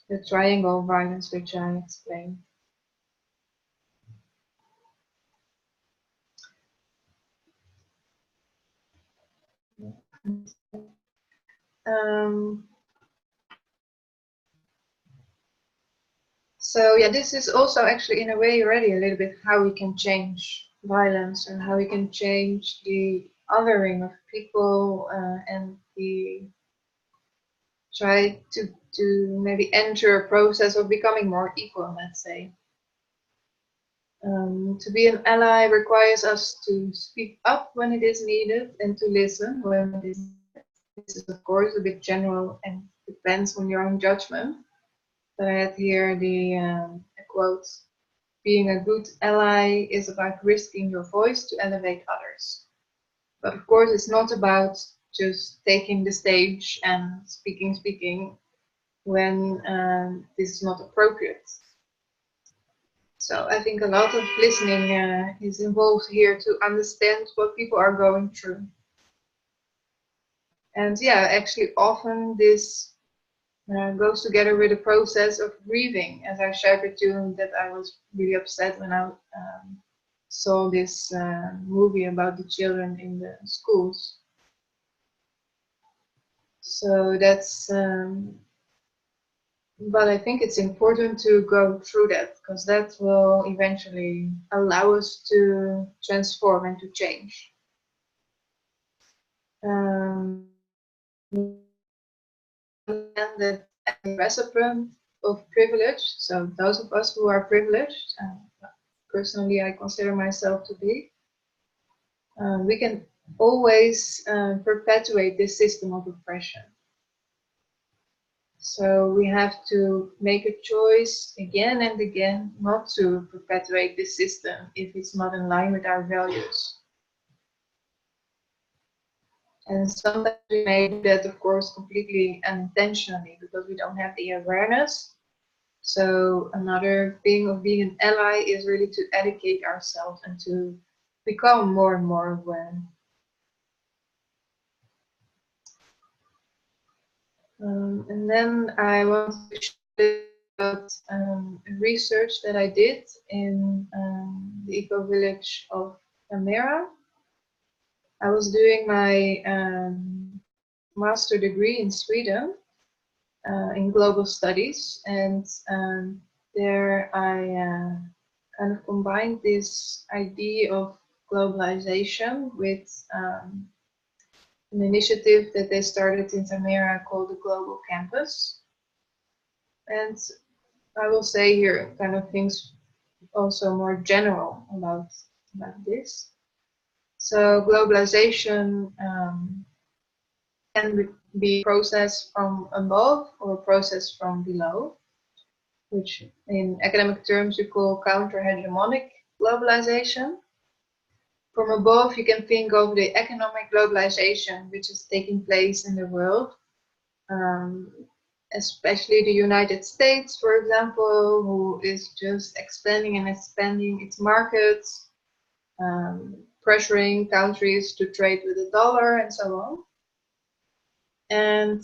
the triangle violence, which I explained. So yeah, this is also actually in a way already a little bit how we can change violence and how we can change the othering of people and the try to maybe enter a process of becoming more equal, let's say. To be an ally requires us to speak up when it is needed and to listen when it is needed. this is of course a bit general and depends on your own judgment. But I had here the quote, being a good ally is about risking your voice to elevate others. But of course, it's not about just taking the stage and speaking when this is not appropriate. So I think a lot of listening is involved here to understand what people are going through. And yeah, actually often this goes together with the process of grieving. As I shared with you, that I was really upset when I saw this movie about the children in the schools. So that's, but I think it's important to go through that, because that will eventually allow us to transform and to change. That as a recipient of privilege, so those of us who are privileged, personally I consider myself to be, we can always perpetuate this system of oppression. So we have to make a choice again and again not to perpetuate this system if it's not in line with our values. And sometimes we may do that, of course, completely unintentionally because we don't have the awareness. So another thing of being an ally is really to educate ourselves and to become more and more aware. And then I want to share about research that I did in the eco village of Amera. I was doing my master degree in Sweden in global studies, and there I kind of combined this idea of globalization with an initiative that they started in Tamera called the Global Campus. And I will say here kind of things also more general about this. So globalization can be a process from above or a process from below, which in academic terms you call counter-hegemonic globalization. From above, you can think of the economic globalization which is taking place in the world, especially the United States, for example, who is just expanding and expanding its markets, pressuring countries to trade with the dollar and so on. And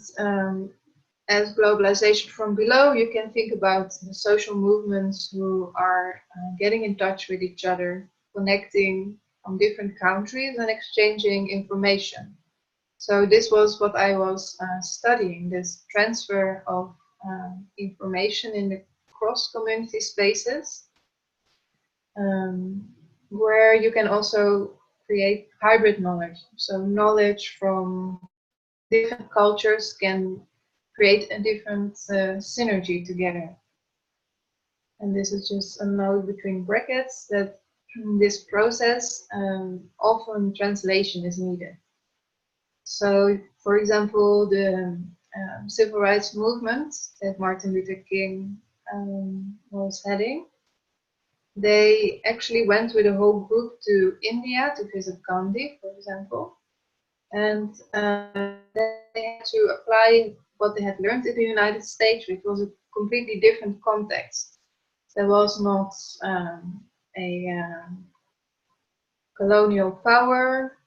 as globalization from below, you can think about the social movements who are getting in touch with each other, connecting from different countries and exchanging information. So this was what I was studying, this transfer of information in the cross-community spaces, where you can also create hybrid knowledge. So knowledge from different cultures can create a different synergy together. And this is just a note between brackets that in this process often translation is needed. So, for example, the civil rights movement that Martin Luther King was heading, they actually went with a whole group to India to visit Gandhi, for example. And they had to apply what they had learned in the United States, which was a completely different context. There was not a colonial power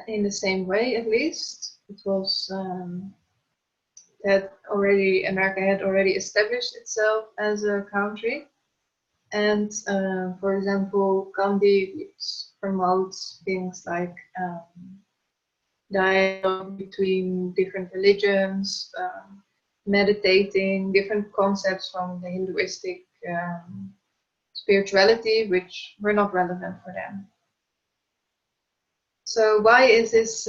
in the same way, at least. It was that already America had already established itself as a country. And for example, Gandhi promotes things like dialogue between different religions, meditating, different concepts from the Hinduistic spirituality, which were not relevant for them. So why is this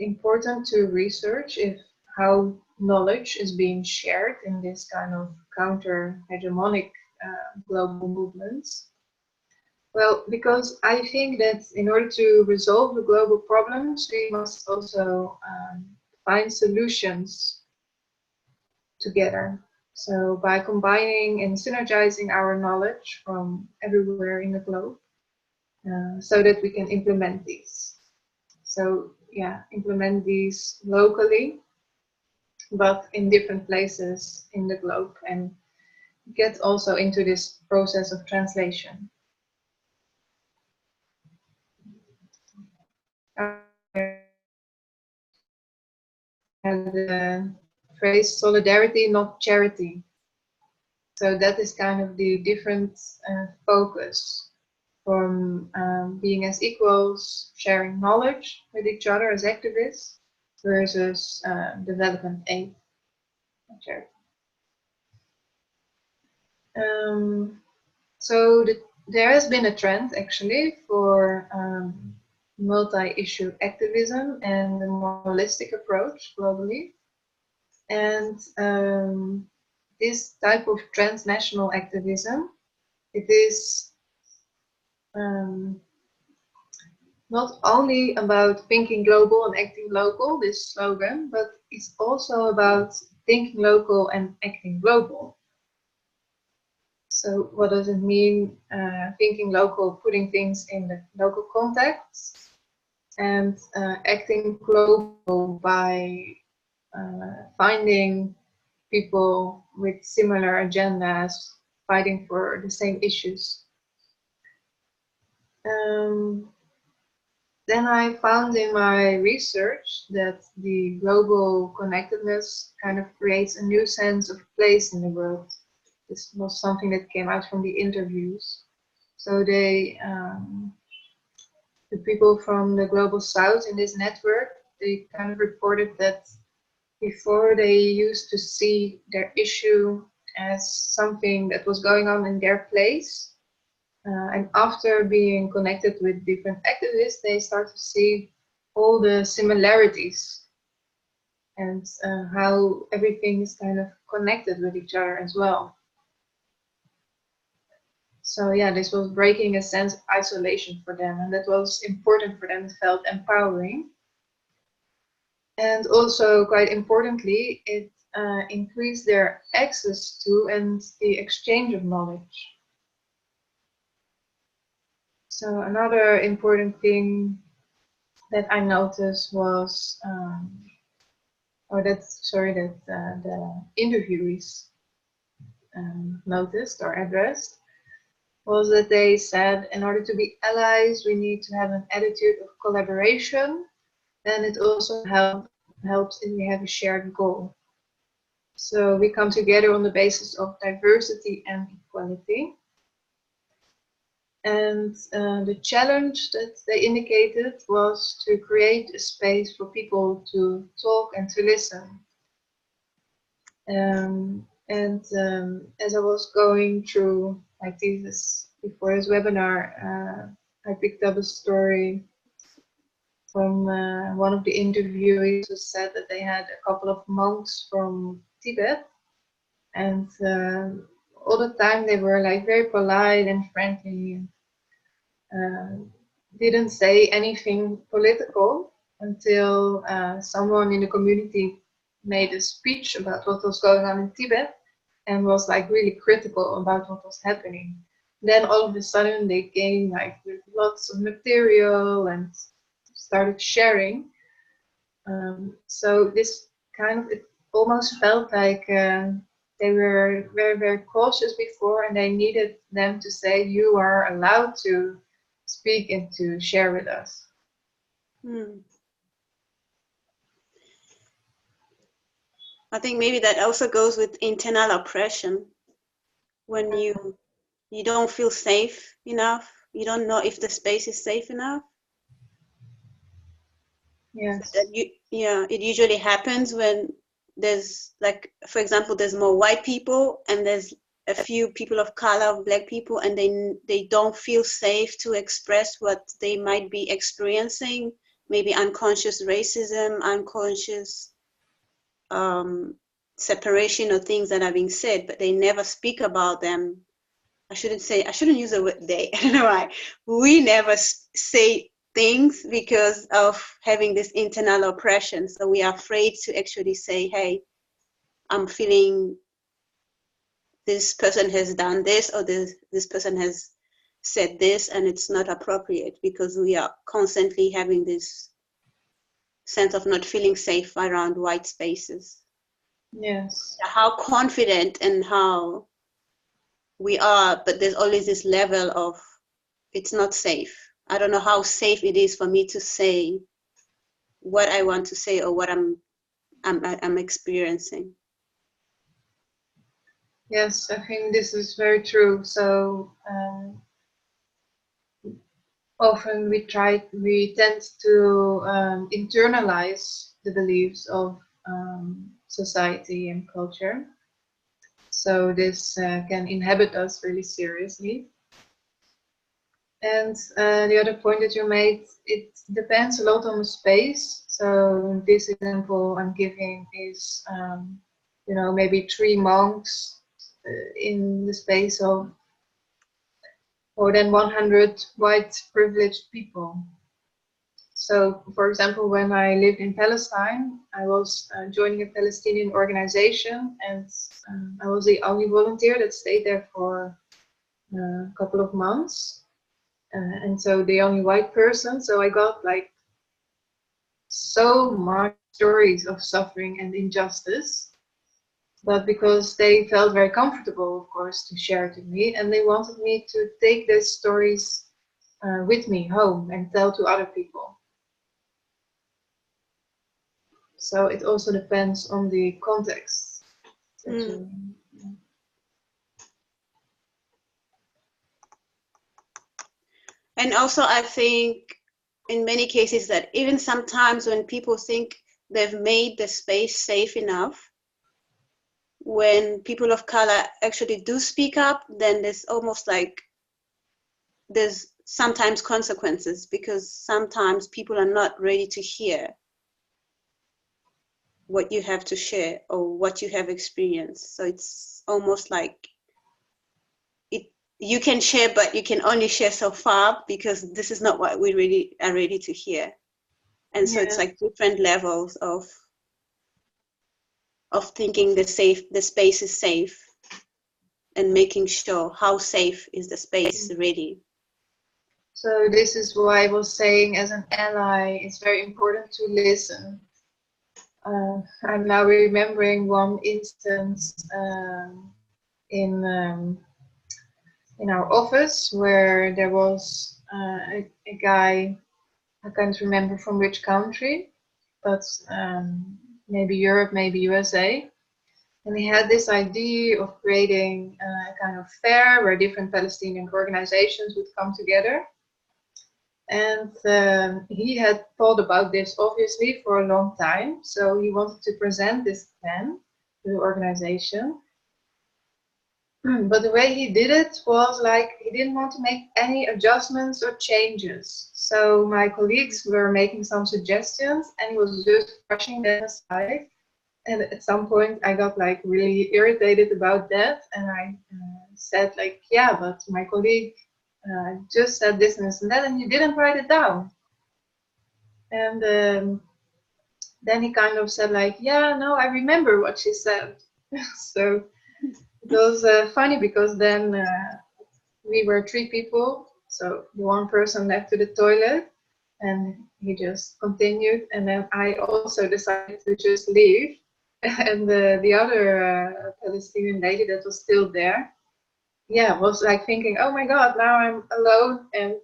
important to research if how knowledge is being shared in this kind of counter-hegemonic global movements? Well, because I think that in order to resolve the global problems, we must also find solutions together. So by combining and synergizing our knowledge from everywhere in the globe, so that we can implement these. So yeah, implement these locally, but in different places in the globe, and get also into this process of translation. And the phrase solidarity, not charity. So that is kind of the different focus from being as equals, sharing knowledge with each other as activists, versus development aid. Charity. So there has been a trend actually for multi-issue activism and a more holistic approach globally. And this type of transnational activism, it is not only about thinking global and acting local, this slogan, but it's also about thinking local and acting global. So what does it mean, thinking local, putting things in the local context, and acting global by finding people with similar agendas fighting for the same issues. Then I found in my research that the global connectedness kind of creates a new sense of place in the world. This was something that came out from the interviews. So the people from the Global South in this network, they kind of reported that before they used to see their issue as something that was going on in their place. And after being connected with different activists, they start to see all the similarities and how everything is kind of connected with each other as well. So yeah, this was breaking a sense of isolation for them, and that was important for them. It felt empowering. And also, quite importantly, it increased their access to and the exchange of knowledge. So another important thing that I noticed was, the interviewees noticed or addressed, was that they said in order to be allies, we need to have an attitude of collaboration, and it also helps if we have a shared goal. So we come together on the basis of diversity and equality. And the challenge that they indicated was to create a space for people to talk and to listen. As I was going through my thesis before this webinar, I picked up a story from one of the interviewees who said that they had a couple of monks from Tibet, and all the time they were like very polite and friendly, and didn't say anything political until someone in the community made a speech about what was going on in Tibet and was like really critical about what was happening. Then all of a sudden they came like with lots of material and started sharing. So this kind of, it almost felt like they were very, very cautious before, and they needed them to say, you are allowed to speak and to share with us. I think maybe that also goes with internal oppression. When you don't feel safe enough, you don't know if the space is safe enough. Yes. So it usually happens when there's, like, for example, there's more white people and there's a few people of color, black people, and they don't feel safe to express what they might be experiencing, maybe unconscious racism, unconscious separation of things that are being said, but they never speak about them I shouldn't use the word they. I don't know why. We never say things because of having this internal oppression. So we are afraid to actually say, hey, I'm feeling this person has done this, or this person has said this, and it's not appropriate, because we are constantly having this sense of not feeling safe around white spaces. Yes. How confident and how we are, but there's always this level of it's not safe. I don't know how safe it is for me to say what I want to say or what I'm experiencing. Yes, I think this is very true. So often we tend to internalize the beliefs of society and culture. So this can inhabit us really seriously. And the other point that you made, it depends a lot on the space. So this example I'm giving is, maybe 3 monks in the space of more than 100 white privileged people. So, for example, when I lived in Palestine, I was joining a Palestinian organization, and I was the only volunteer that stayed there for a couple of months. And so the only white person, so I got like so much stories of suffering and injustice, but because they felt very comfortable, of course, to share it with me, and they wanted me to take those stories with me home and tell to other people. So it also depends on the context. And also, I think in many cases that even sometimes when people think they've made the space safe enough, when people of color actually do speak up, then there's almost like there's sometimes consequences, because sometimes people are not ready to hear what you have to share or what you have experienced. So it's almost like you can share, but you can only share so far, because this is not what we really are ready to hear. And so it's like different levels of thinking the space is safe, and making sure how safe is the space really. So this is why I was saying, as an ally, it's very important to listen. I'm now remembering one instance in our office where there was a guy, I can't remember from which country, but maybe Europe, maybe USA. And he had this idea of creating a kind of fair where different Palestinian organizations would come together. And he had thought about this obviously for a long time. So he wanted to present this plan to the organization. But the way he did it was like he didn't want to make any adjustments or changes. So my colleagues were making some suggestions and he was just brushing them aside. And at some point I got like really irritated about that. And I said like, yeah, but my colleague just said this and this and that, and you didn't write it down. And then he kind of said like, yeah, no, I remember what she said. So it was funny, because then we were 3 people. So the one person left to the toilet and he just continued. And then I also decided to just leave. And the other Palestinian lady that was still there, was like thinking, oh my God, now I'm alone. And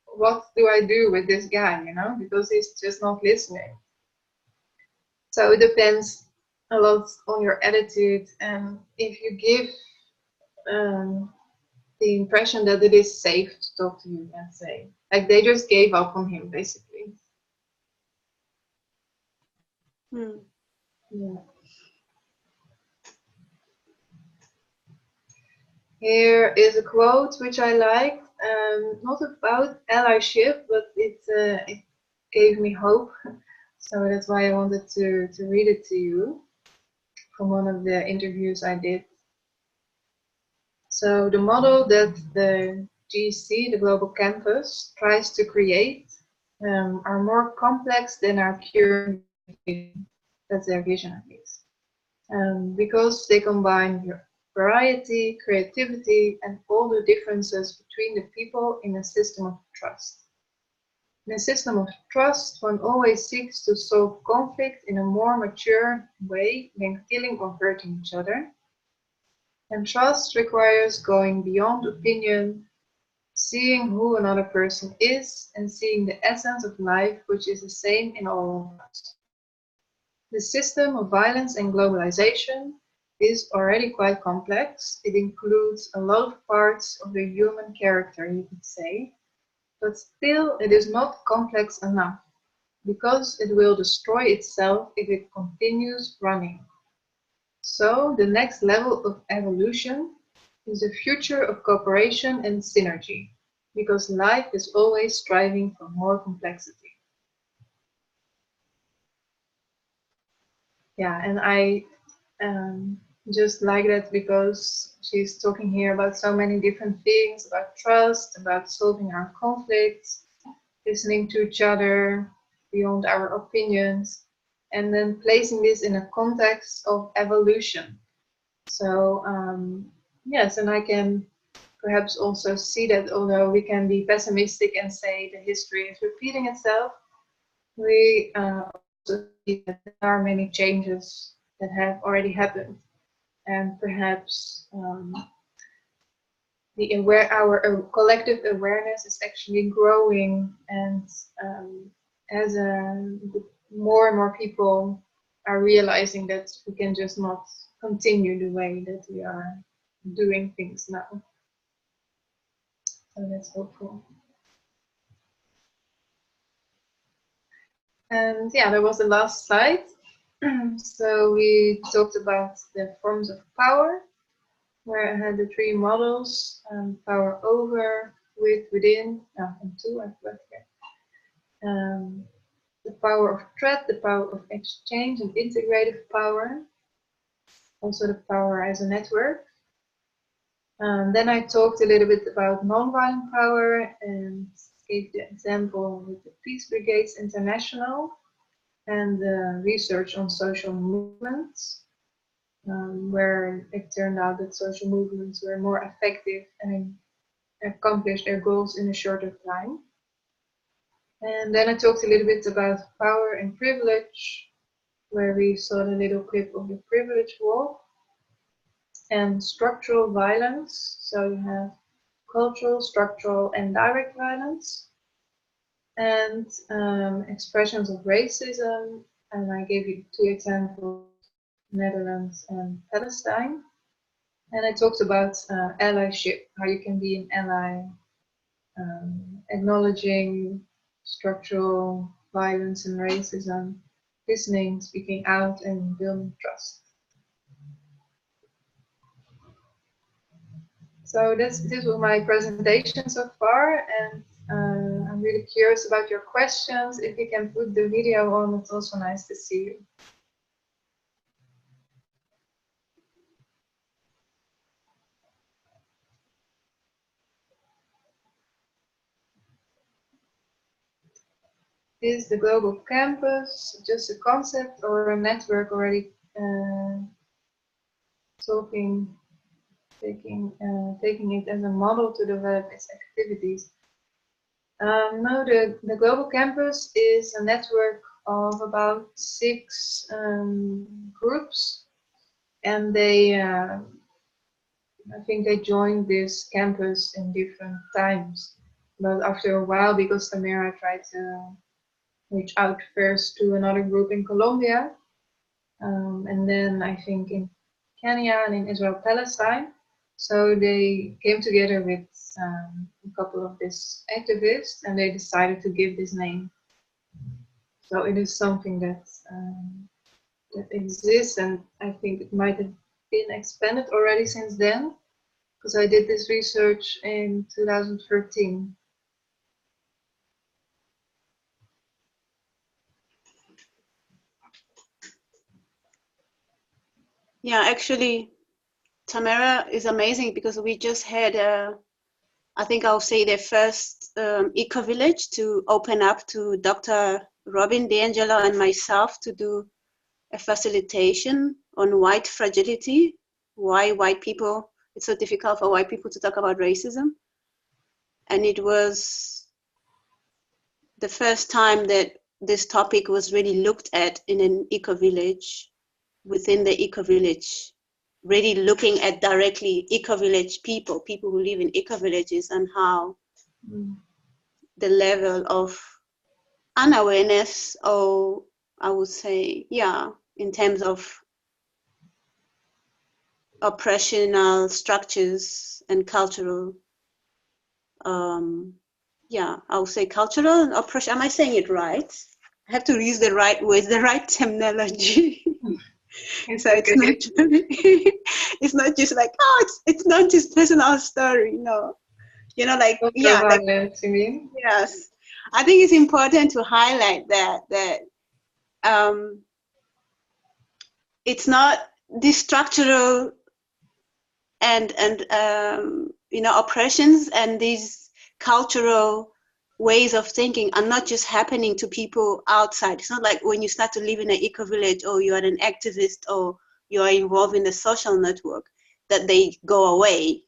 what do I do with this guy, because he's just not listening. So it depends a lot on your attitude, and if you give the impression that it is safe to talk to you, let's say, like they just gave up on him basically. Yeah. Here is a quote which I liked, not about allyship, but it gave me hope. So that's why I wanted to read it to you from one of the interviews I did. So the model that the GC, the Global Campus, tries to create are more complex than our current vision. That's their vision, at least. Because they combine variety, creativity, and all the differences between the people in a system of trust. In a system of trust, one always seeks to solve conflict in a more mature way than killing or hurting each other. And trust requires going beyond opinion, seeing who another person is, and seeing the essence of life, which is the same in all of us. The system of violence and globalization is already quite complex. It includes a lot of parts of the human character, you could say, but still it is not complex enough, because it will destroy itself if it continues running. So the next level of evolution is the future of cooperation and synergy, because life is always striving for more complexity. Yeah, and I just like that because she's talking here about so many different things, about trust, about solving our conflicts, listening to each other beyond our opinions, and then placing this in a context of evolution. So yes, and I can perhaps also see that although we can be pessimistic and say the history is repeating itself, we also see that there are many changes that have already happened, and perhaps our collective awareness is actually growing, and as more and more people are realizing that we can just not continue the way that we are doing things now. So that's hopeful. And yeah, that was the last slide. So we talked about the forms of power, where I had the three models: power over, with, within, and two I've got here. The power of threat, the power of exchange and integrative power, also the power as a network. Then I talked a little bit about nonviolent power and gave the example with the Peace Brigades International and the research on social movements, where it turned out that social movements were more effective and accomplished their goals in a shorter time. And then I talked a little bit about power and privilege, where we saw the little clip of the privilege wall, and structural violence. So you have cultural, structural, and direct violence, and expressions of racism. And I gave you two examples: Netherlands and Palestine. And I talked about allyship, how you can be an ally, acknowledging structural violence and racism, listening, speaking out, and building trust. So this was my presentation so far, and I'm really curious about your questions. If you can put the video on, it's also nice to see you. Is the global campus just a concept or a network already taking it as a model to develop its activities? No, the global campus is a network of about 6 groups, and they, I think they joined this campus in different times. But after a while, because Tamara tried to reach out first to another group in Colombia, and then I think in Kenya and in Israel, Palestine. So they came together with a couple of these activists, and they decided to give this name. So it is something that that exists, and I think it might have been expanded already since then, because I did this research in 2013. Yeah, actually, Tamara is amazing because we just had, I think I'll say the first eco-village to open up to Dr. Robin D'Angelo and myself to do a facilitation on white fragility, why white people, it's so difficult for white people to talk about racism. And it was the first time that this topic was really looked at in an eco-village, within the eco-village, really looking at directly eco-village people who live in eco-villages, and how the level of unawareness, or I would say, yeah, in terms of oppressional structures and cultural, yeah, I would say cultural oppression. Am I saying it right? I have to use the right words, the right terminology. So it's not it's not just like, oh, it's not just personal story, no. You know, like, yeah, like, you mean? yes. I think it's important to highlight that it's not this structural and you know, oppressions and these cultural ways of thinking are not just happening to people outside. It's not like when you start to live in an eco-village, or you are an activist, or you are involved in the social network, that they go away.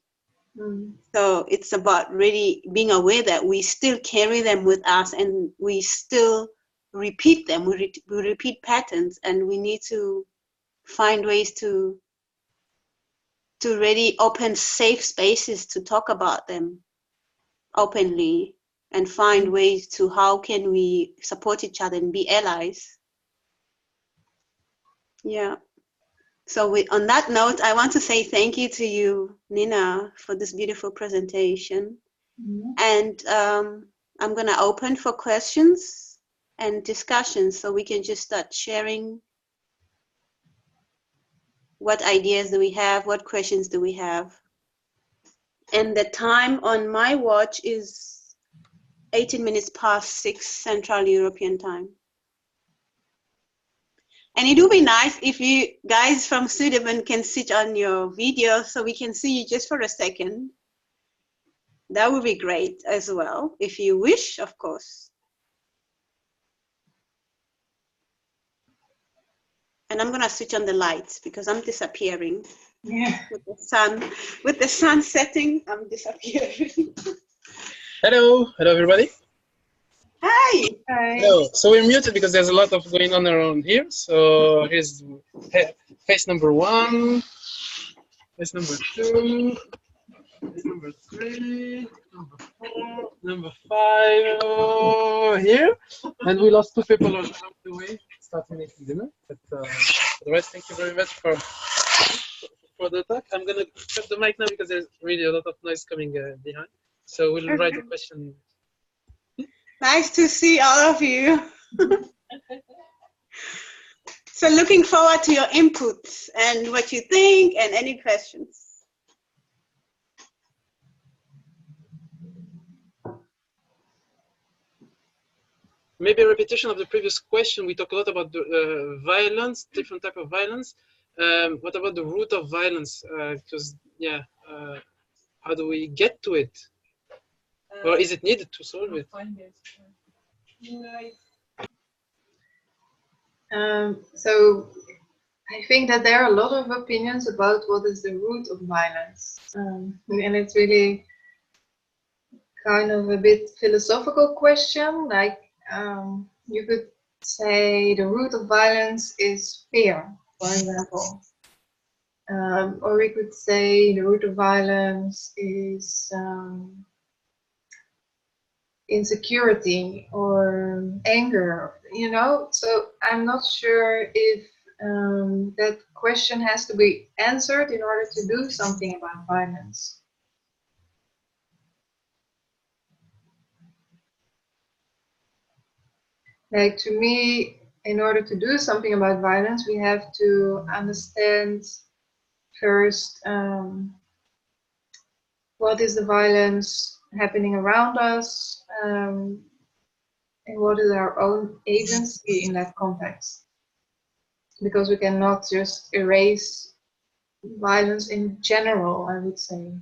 So it's about really being aware that we still carry them with us, and we still repeat them. We repeat patterns, and we need to find ways to really open safe spaces to talk about them openly, and find ways to how can we support each other and be allies. Yeah. So on that note, I want to say thank you to you, Nina, for this beautiful presentation. And I'm going to open for questions and discussions, so we can just start sharing what ideas do we have, what questions do we have. And the time on my watch is 18 minutes past 6 Central European time. And it would be nice if you guys from Sedibe can switch on your video so we can see you just for a second. That would be great as well, if you wish, of course. And I'm gonna switch on the lights because I'm disappearing. Yeah. With the sun setting, I'm disappearing. Hello everybody. Hi. Hi. Hello. So we're muted because there's a lot of going on around here. So here's face number 1, face number 2, face number 3, number 4, number 5 here, and we lost 2 people along the way starting making dinner. But otherwise, thank you very much for the talk. I'm gonna cut the mic now because there's really a lot of noise coming behind. So we'll write the question. Nice to see all of you. So looking forward to your inputs and what you think and any questions. Maybe a repetition of the previous question. We talk a lot about the, violence, different type of violence. What about the root of violence? Because yeah, how do we get to it? Or is it needed to solve it? So I think that there are a lot of opinions about what is the root of violence. And it's really kind of a bit philosophical question. Like you could say the root of violence is fear, for example. Or we could say the root of violence is insecurity or anger, you know. So I'm not sure if that question has to be answered in order to do something about violence. Like, to me, in order to do something about violence, we have to understand first what is the violence happening around us, and what is our own agency in that context. Because we cannot just erase violence in general, I would say.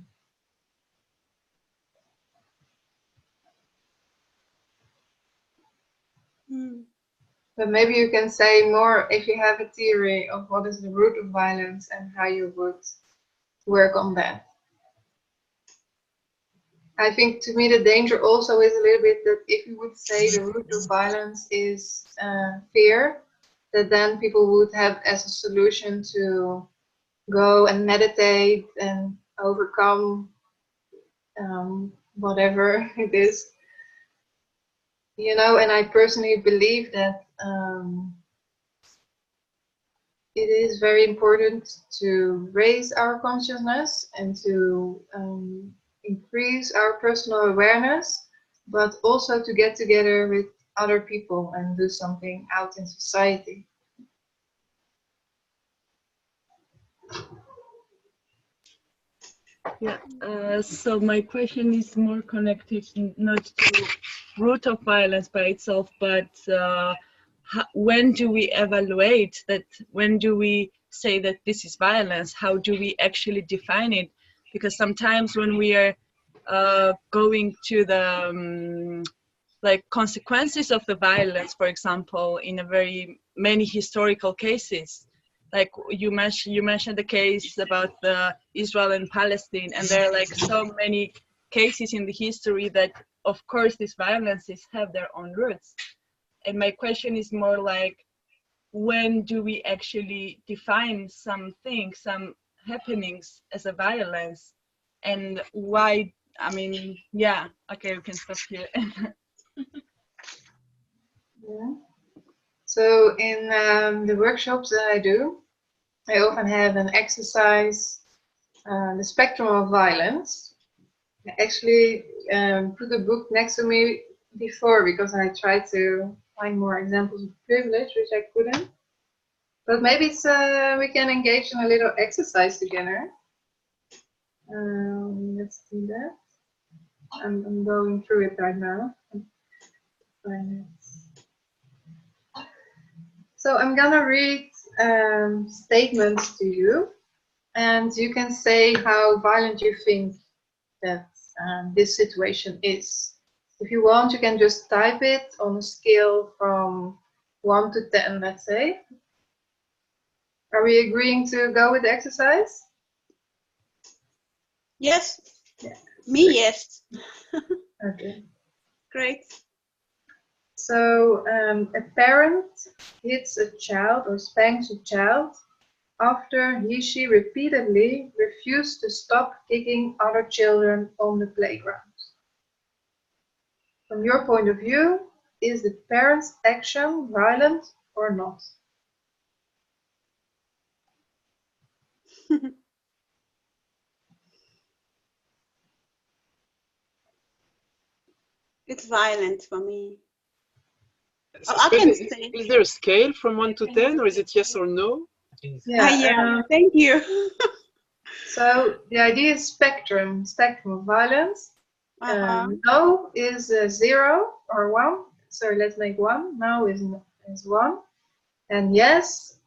But maybe you can say more if you have a theory of what is the root of violence and how you would work on that. I think to me the danger also is a little bit that if you would say the root of violence is fear, that then people would have as a solution to go and meditate and overcome whatever it is. You know, and I personally believe that it is very important to raise our consciousness and to increase our personal awareness, but also to get together with other people and do something out in society. Yeah, so my question is more connected not to root of violence by itself, but when do we evaluate that? When do we say that this is violence? How do we actually define it? Because sometimes when we are going to the like consequences of the violence, for example, in a very many historical cases, like you mentioned the case about the Israel and Palestine, and there are like so many cases in the history that of course these violences have their own roots. And my question is more like, when do we actually define something, some happenings as a violence, and why? I mean, yeah, okay, we can stop here. Yeah. So in the workshops that I do, I often have an exercise, the spectrum of violence. I actually put a book next to me before because I tried to find more examples of privilege, which I couldn't. But maybe it's, we can engage in a little exercise together. Let's do that. I'm going through it right now. So I'm gonna read statements to you, and you can say how violent you think that this situation is. If you want, you can just type it on a scale from 1 to 10, let's say. Are we agreeing to go with the exercise? Yes. Yeah. Me, yes. Okay. Great. So a parent hits a child or spanks a child after she repeatedly refused to stop kicking other children on the playground. From your point of view, is the parent's action violent or not? It's violent for me. So I can say. is there a scale from 1 to 10, or is it yes or no? Yeah, thank you. So the idea is spectrum of violence. No is 0 or 1. So let's make 1. No is 1. And yes,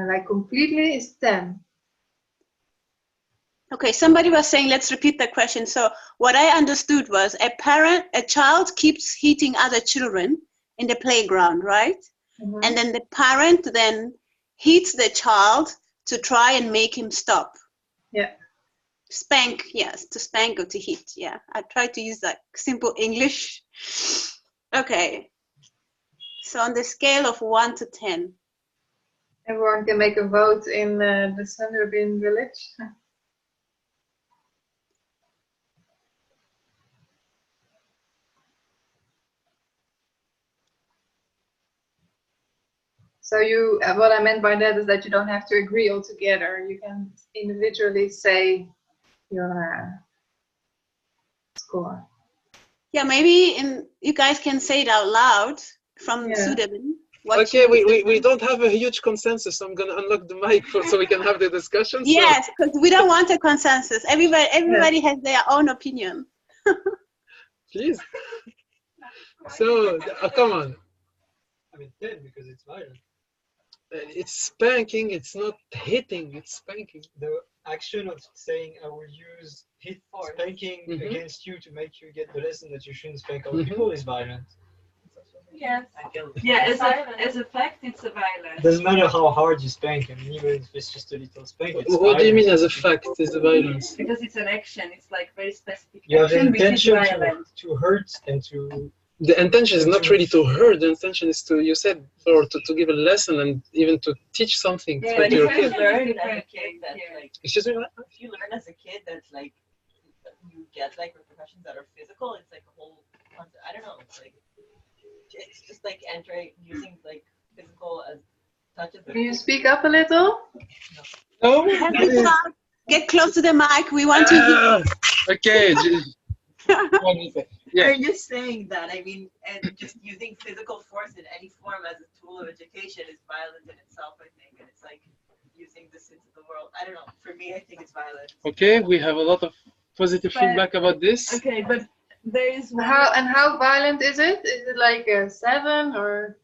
like completely, is 10. Okay, somebody was saying, let's repeat the question. So what I understood was a child keeps hitting other children in the playground, right? Mm-hmm. And then the parent then hits the child to try and make him stop. Yeah. Spank, yes, to spank or to hit. Yeah, I try to use that simple English. Okay. So on the scale of 1 to 10. Everyone can make a vote in the Sunderbin village. So you, what I meant by that is that you don't have to agree altogether. You can individually say your score. Yeah, maybe you guys can say it out loud from Sedibe. Okay, we don't have a huge consensus, so I'm gonna unlock the mic so we can have the discussion. Yes, because we don't want a consensus. Everybody has their own opinion. Please. So, come on. I mean 10 because it's violent. It's spanking, it's not hitting, it's spanking. action of saying I will use spanking against you to make you get the lesson that you shouldn't spank other people is violent. Yes. Yeah, as a fact, it's a violence. Doesn't matter how hard you spank, I mean, even if it's just a little spank, it's What do you mean violent. as a fact is a violence? Because it's an action. It's like very specific You have the action, which is intention violent. to hurt and to... The intention is not really to hurt. The intention is to, you said, or to give a lesson and even to teach something Yeah, to but your if kid. you learn as a that kid, that's like, Excuse me, what? if you learn as a kid that's like, you get like repercussions that are physical, it's like a whole concept. I don't know, it's like, it's just like using like physical as touch as Can you speak up a little? No? Help us out. Get close to the mic. We want to hear. Okay. Yeah. I'm just saying that, I mean, and just using physical force in any form as a tool of education is violent in itself, I think, and it's like using this into the world. I don't know, for me, I think it's violent. Okay, we have a lot of positive But- feedback about this. Okay, but there is one. How violent is it? Is it like a 7 or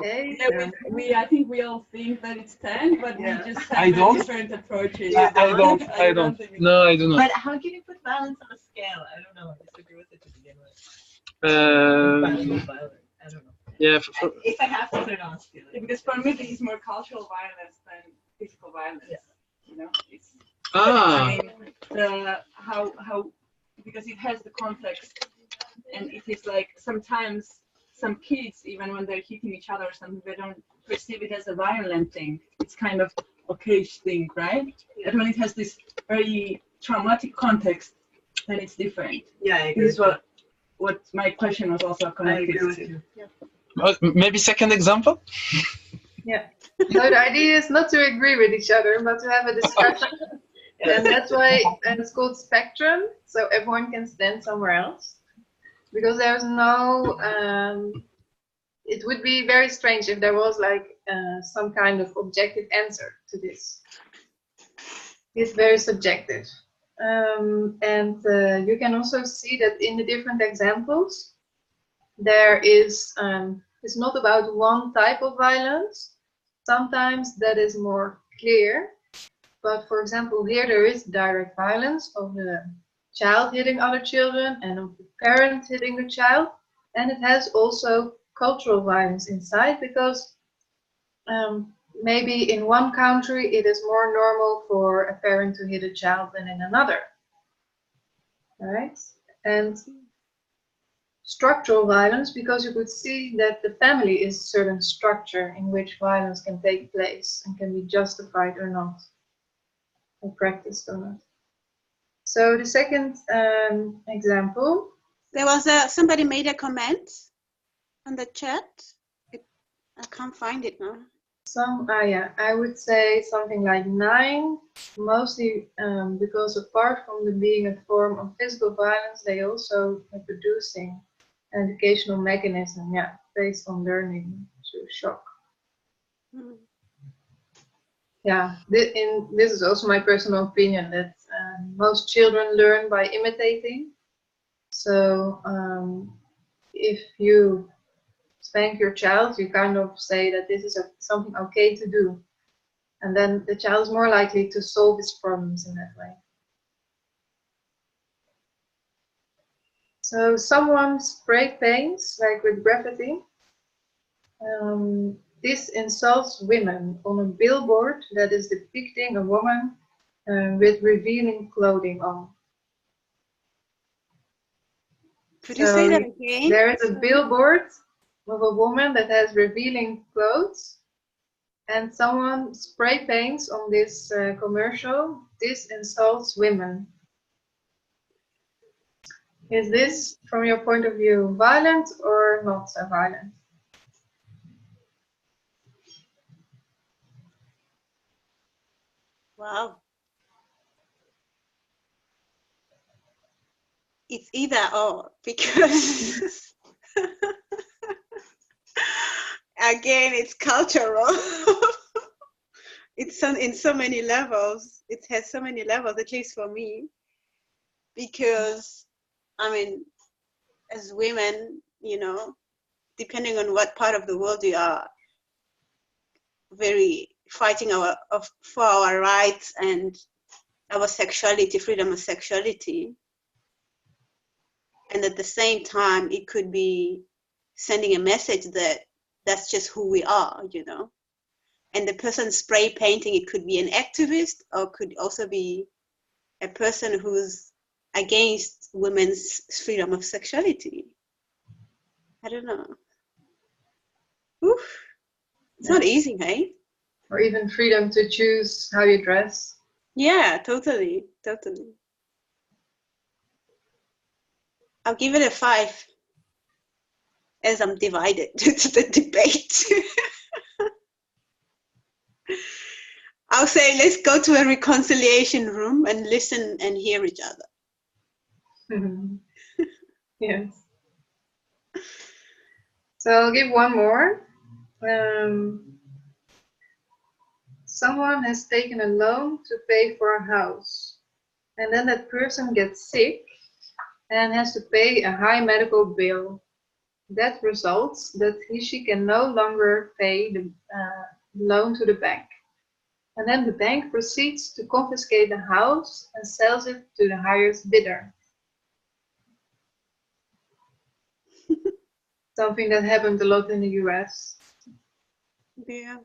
8? Yeah, I think we all think that it's 10, but Yeah. we just I have don't. different approaches. I don't. think it's- No, I do not. But how can you put violence on a scale? I don't know, I disagree with it to begin with. Violence is violent, I don't know. Yeah, If I have to put it on a scale. Yeah, because for me, this is more cultural violence than physical violence. Yeah. You know, it's. ah, I mean, how because it has the context, and it is like sometimes some kids, even when they're hitting each other or something, they don't perceive it as a violent thing. It's kind of okayish thing, right? But when it has this very traumatic context, then it's different. Yeah, I agree. This is what my question was also I connected agree with to. you. maybe second example? Yeah. So the idea is not to agree with each other, but to have a discussion. And that's why it's called spectrum, so everyone can stand somewhere else. Because there's no, it would be very strange if there was like some kind of objective answer to this. It's very subjective. And you can also see that in the different examples, there is, it's not about one type of violence. Sometimes that is more clear. But for example, here there is direct violence of the child hitting other children and of the parent hitting the child. And it has also cultural violence inside because maybe in one country it is more normal for a parent to hit a child than in another. Right? And structural violence, because you could see that the family is a certain structure in which violence can take place and can be justified or not, or practiced or not. So the second example. There was somebody made a comment on the chat. I can't find it now. I would say something like 9, mostly because apart from the being a form of physical violence, they also are producing an educational mechanism, based on learning through shock. Mm. Yeah, this is also my personal opinion that most children learn by imitating. So if you spank your child, you kind of say that this is something okay to do. And then the child is more likely to solve his problems in that way. So someone spray paints, like with graffiti. This insults women on a billboard that is depicting a woman with revealing clothing on. Could you say that again? There is a billboard of a woman that has revealing clothes, and someone spray paints on this commercial, "This insults women." Is this, from your point of view, violent or not so violent? Wow. It's either or, because again, it's cultural. It's in so many levels. It has so many levels, at least for me, because I mean, as women, you know, depending on what part of the world you are, very fighting for our rights and our sexuality, freedom of sexuality. And at the same time, it could be sending a message that that's just who we are, you know. And the person spray painting, it could be an activist, or could also be a person who's against women's freedom of sexuality. I don't know. Oof. It's not easy, hey? Or even freedom to choose how you dress. Yeah, totally, totally. I'll give it a 5, as I'm divided to the debate. I'll say, let's go to a reconciliation room and listen and hear each other. Yes. So I'll give one more. Someone has taken a loan to pay for a house, and then that person gets sick and has to pay a high medical bill. That results that she can no longer pay the loan to the bank. And then the bank proceeds to confiscate the house and sells it to the highest bidder. Something that happened a lot in the US. Yeah.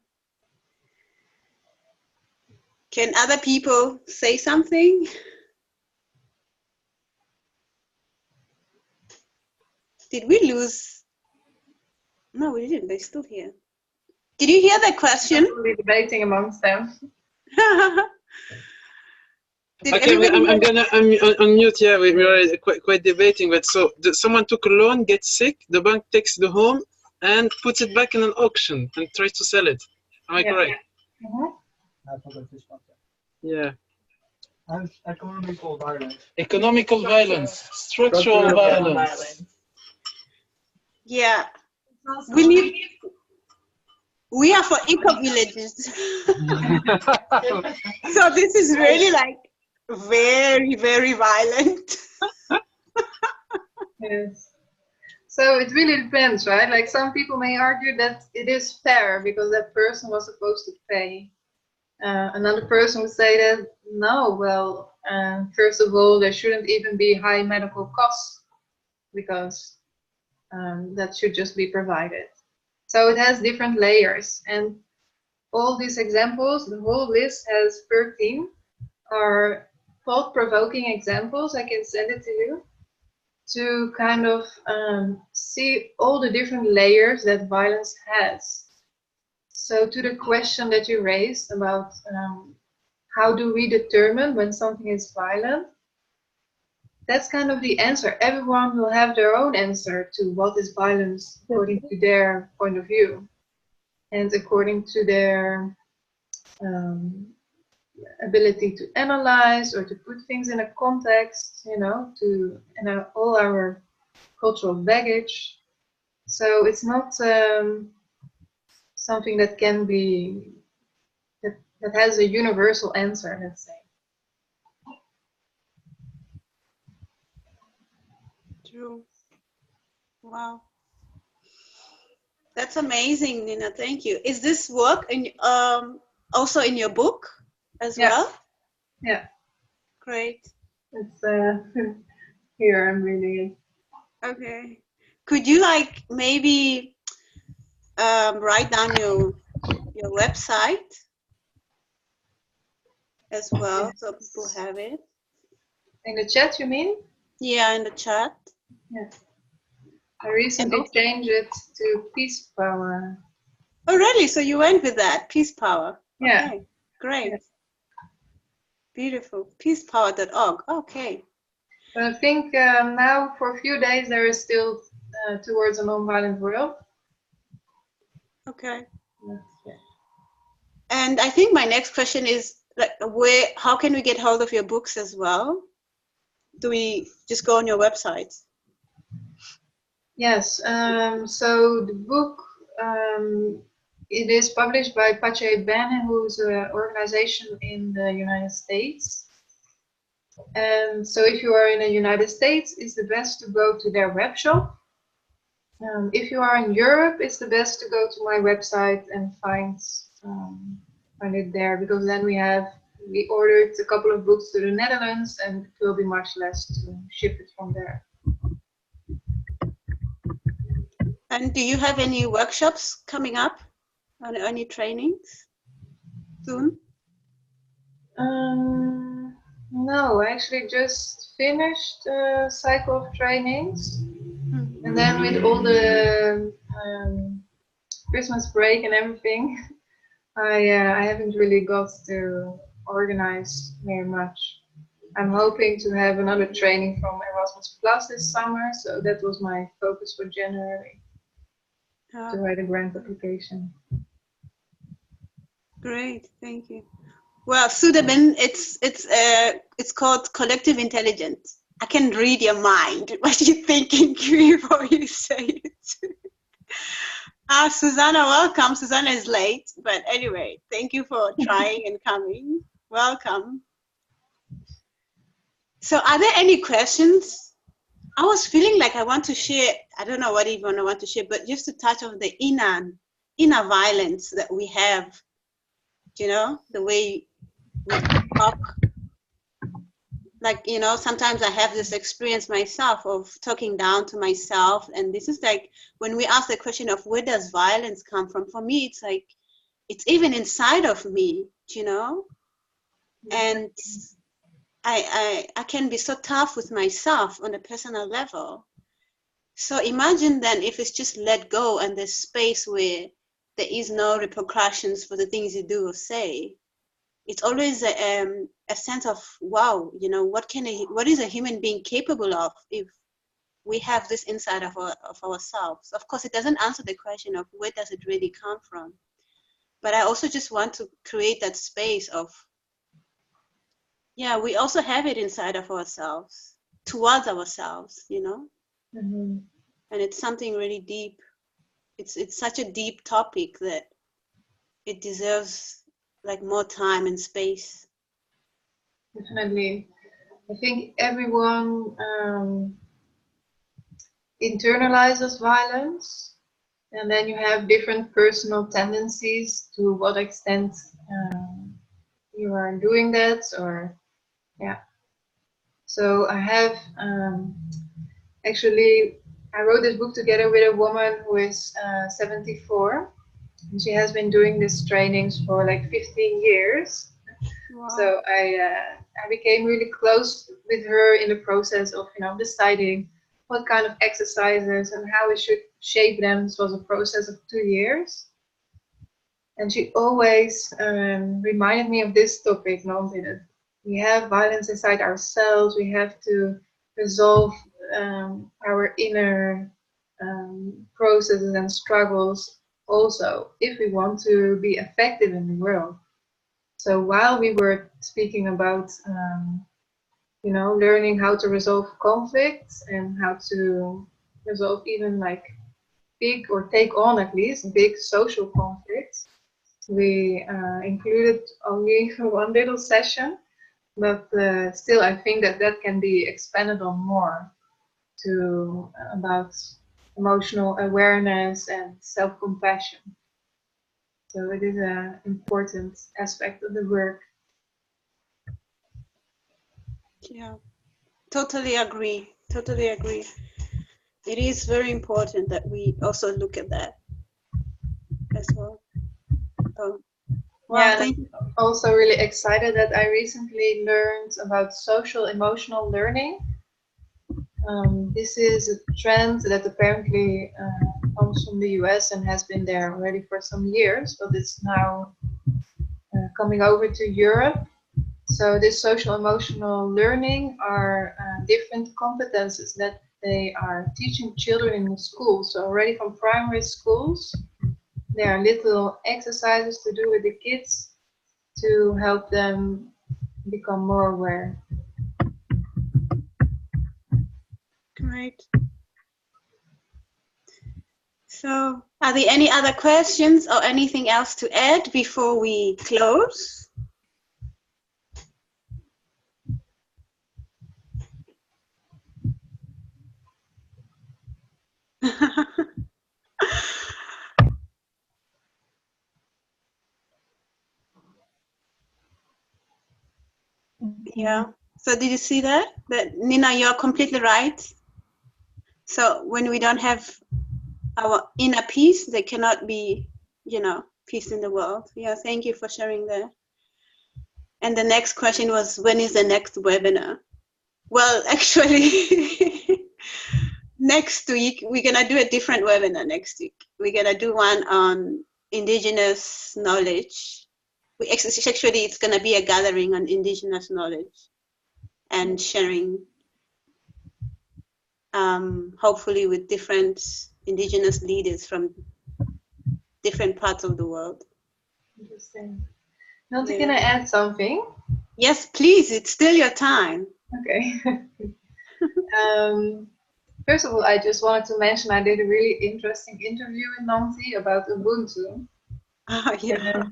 Can other people say something? Did we lose? No, we didn't. They're still here. Did you hear that question? We're debating amongst them. Okay, I'm gonna unmute. Yeah, we are quite debating. But so someone took a loan, gets sick, the bank takes the home and puts it back in an auction and tries to sell it. Am I correct? Yeah. And economical violence. Economical violence, structural violence. Yeah. We are for eco-villages. So this is really like very, very violent. Yes. So it really depends, right? Like some people may argue that it is fair because that person was supposed to pay. Another person would say that no, well, first of all, there shouldn't even be high medical costs because that should just be provided. So it has different layers, and all these examples, the whole list has 13, are thought-provoking examples. I can send it to you to kind of see all the different layers that violence has. So to the question that you raised about how do we determine when something is violent, that's kind of the answer. Everyone will have their own answer to what is violence according to their point of view and according to their ability to analyze or to put things in a context, you know, to all our cultural baggage. So it's not something that can be that has a universal answer, let's say. True. Wow. That's amazing, Nina. Thank you. Is this work in, also in your book as well? Yeah. Great. It's here, I'm reading it. Okay. Could you like maybe write down your website as well, so people have it? In the chat, you mean? Yeah, in the chat. Yeah. I recently changed it to Peace Power. Oh, really? So you went with that, Peace Power? Yeah. Okay, great. Yes. Beautiful. Peacepower.org. Okay. But I think now for a few days there is still towards a non-violent world. Okay. Yeah. And I think my next question is like, how can we get hold of your books as well? Do we just go on your website? Yes. So the book, it is published by Pache Ben, who's an organization in the United States. And so if you are in the United States, it's the best to go to their web shop. If you are in Europe, it's the best to go to my website and find find it there, because then we ordered a couple of books to the Netherlands, and it will be much less to ship it from there. And do you have any workshops coming up, or any trainings soon? No, I actually just finished a cycle of trainings, and then with all the Christmas break and everything, I haven't really got to organize very much. I'm hoping to have another training from Erasmus Plus this summer, so that was my focus for January, to write a grant application. Great, thank you. Well, Sedibe, it's called collective intelligence. I can read your mind, what you're thinking before you say it. Susanna, welcome. Susanna is late, but anyway, thank you for trying and coming. Welcome. So are there any questions? I was feeling like I want to share, I don't know what even I want to share, but just to touch on the inner violence that we have, you know, the way we talk. Like, you know, sometimes I have this experience myself of talking down to myself. And this is like, when we ask the question of where does violence come from? For me, it's like, it's even inside of me, you know? And I can be so tough with myself on a personal level. So imagine then if it's just let go and there's space where there is no repercussions for the things you do or say. It's always a sense of, wow, you know, what is a human being capable of if we have this inside of ourselves? Of course, it doesn't answer the question of where does it really come from. But I also just want to create that space of, yeah, we also have it inside of ourselves, towards ourselves, you know? Mm-hmm. And it's something really deep. It's such a deep topic that it deserves like more time and space. Definitely. I think everyone internalizes violence, and then you have different personal tendencies to what extent you are doing that, or yeah. So I have actually, I wrote this book together with a woman who is 74, and she has been doing these trainings for like 15 years. Wow. So I became really close with her in the process of, you know, deciding what kind of exercises and how we should shape them. This was a process of 2 years. And she always reminded me of this topic, that we have violence inside ourselves. We have to resolve our inner processes and struggles also if we want to be effective in the world. So while we were speaking about, you know, learning how to resolve conflicts and how to resolve even like big, or take on at least big social conflicts, we included only one little session, but still I think that can be expanded on more to about emotional awareness and self-compassion. So it is an important aspect of the work. Yeah, totally agree. Totally agree. It is very important that we also look at that as well. Oh. Well, Yeah, thank you. I'm also really excited that I recently learned about social emotional learning. This is a trend that apparently comes from the US and has been there already for some years, but it's now coming over to Europe. So this social emotional learning are different competences that they are teaching children in the schools. So already from primary schools, there are little exercises to do with the kids to help them become more aware. Great. So, are there any other questions or anything else to add before we close? Yeah. So did you see that? That Nina, you're completely right. So when we don't have our inner peace, there cannot be, peace in the world. Yeah, thank you for sharing that. And the next question was, when is the next webinar? Well, actually, next week, we're going to do a different webinar next week. We're going to do one on indigenous knowledge. Actually, it's going to be a gathering on indigenous knowledge and sharing, hopefully with different indigenous leaders from different parts of the world. Interesting. Nante, can I add something? Yes, please. It's still your time. Okay. First of all, I just wanted to mention I did a really interesting interview with Nancy about Ubuntu. Yeah.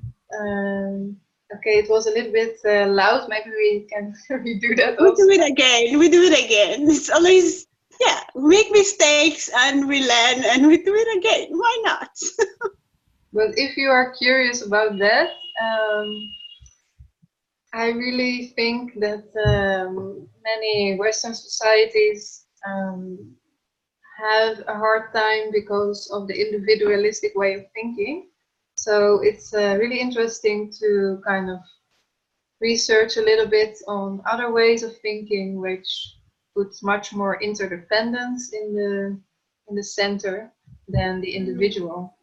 Okay, it was a little bit loud. Maybe we can redo that We also. do it again. We do it again. It's always, we make mistakes and we learn and we do it again. Why not? But if you are curious about that, I really think that many Western societies have a hard time because of the individualistic way of thinking. So it's really interesting to kind of research a little bit on other ways of thinking, which puts much more interdependence in the center than the individual.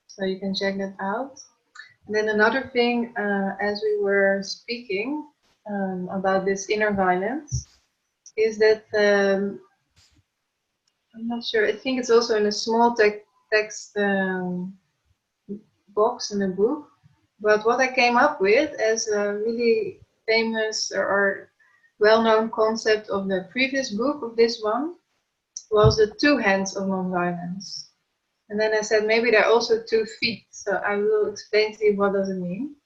So you can check that out. And then another thing, as we were speaking about this inner violence, is that I'm not sure. I think it's also in a small text box in the book. But what I came up with as a really famous or well-known concept of the previous book of this one was the two hands of nonviolence. And then I said maybe there are also 2 feet. So I will explain to you what does it mean.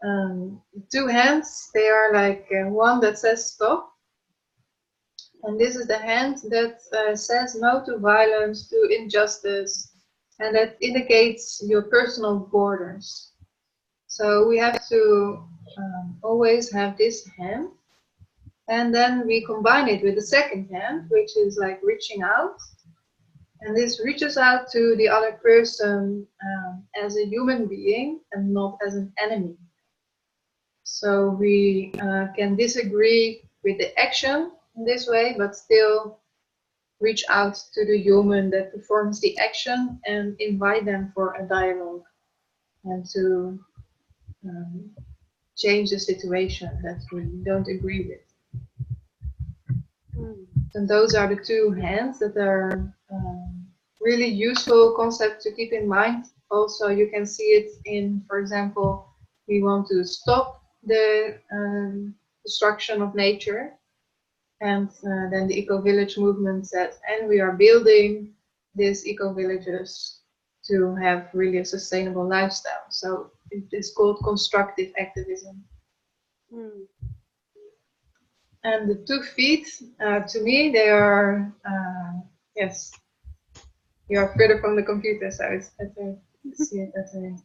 The 2 hands, they are like one that says stop. And this is the hand that says no to violence, to injustice, and that indicates your personal borders. So we have to always have this hand, and then we combine it with the second hand, which is like reaching out. And this reaches out to the other person as a human being and not as an enemy. So we can disagree with the action in this way, but still reach out to the human that performs the action and invite them for a dialogue and to change the situation that we don't agree with. And those are the 2 hands that are really useful concept to keep in mind. Also, you can see it in, for example, we want to stop the destruction of nature. And then the eco-village movement says, and we are building these eco-villages to have really a sustainable lifestyle. So it is called constructive activism. And the 2 feet, to me, they are, yes, you are further from the computer, so it's better to see it that way.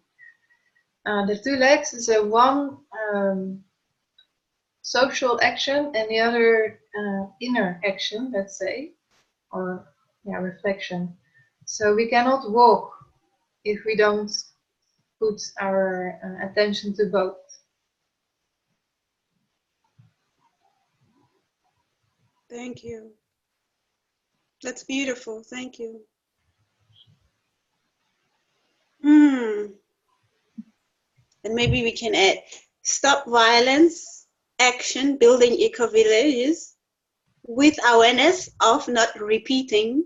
The 2 legs is one social action and the other inner action, let's say, or reflection. So we cannot walk if we don't put our attention to both. Thank you. That's beautiful. Thank you. And maybe we can add stop violence, action, building eco-villages with awareness of not repeating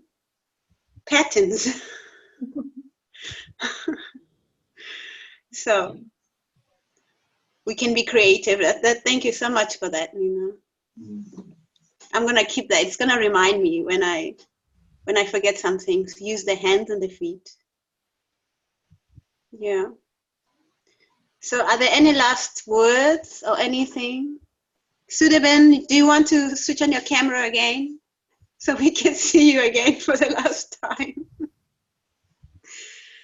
patterns. So we can be creative. Thank you so much for that, Nina. I'm gonna keep that. It's gonna remind me when I forget some things. Use the hands and the feet. Yeah. So are there any last words or anything? Sedibe, do you want to switch on your camera again so we can see you again for the last time?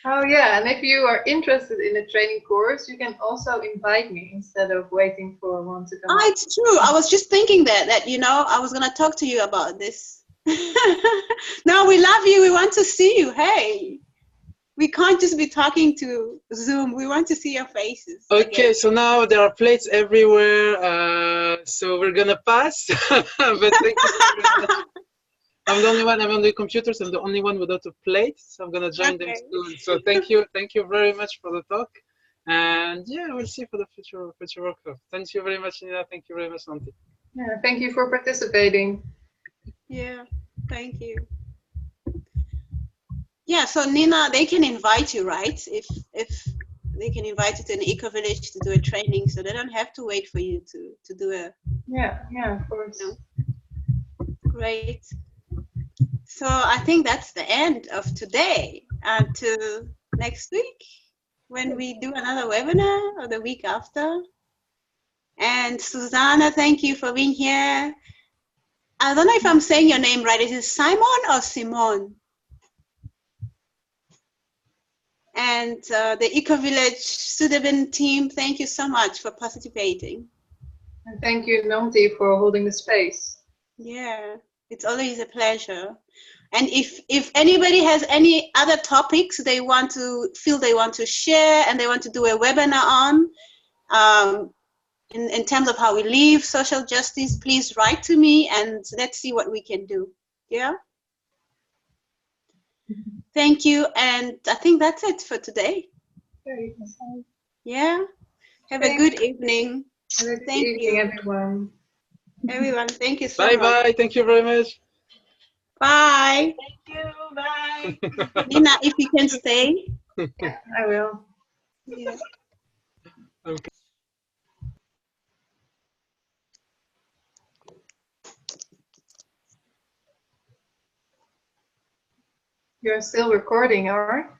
Oh yeah, and if you are interested in a training course, you can also invite me instead of waiting for one to come. Oh, it's true. I was just thinking that you know, I was gonna talk to you about this. No, we love you. We want to see you. Hey, we can't just be talking to Zoom. We want to see your faces. Okay, so now there are plates everywhere. So we're gonna pass. But thank you very much. I'm the only one. I'm on the computers. I'm the only one without a plate, so I'm gonna join them soon. So thank you very much for the talk, and yeah, we'll see for the future workshop. Thank you very much, Nina. Thank you very much, Nanti. Yeah, thank you for participating. Yeah, thank you. Yeah, so Nina, they can invite you, right? If they can invite you to an eco-village to do a training, so they don't have to wait for you to do a. Yeah, of course. You know. Great. So I think that's the end of today. Until next week, when we do another webinar, or the week after. And Susanna, thank you for being here. I don't know if I'm saying your name right. Is it Simon or Simone? And the Eco-Village Sedibe team, thank you so much for participating. And thank you, Nanti, for holding the space. Yeah, it's always a pleasure. And if anybody has any other topics they want to share and they want to do a webinar on, in terms of how we live social justice, please write to me and let's see what we can do. Yeah. Thank you, and I think that's it for today. Yeah. Have a good evening. Have a good Thank evening, you, everyone. everyone. Thank you so Bye much. bye. Thank you very much. Bye. Thank you. Bye. Nina, if you can stay. Yeah, I will. Yeah. Okay. You're still recording, Art?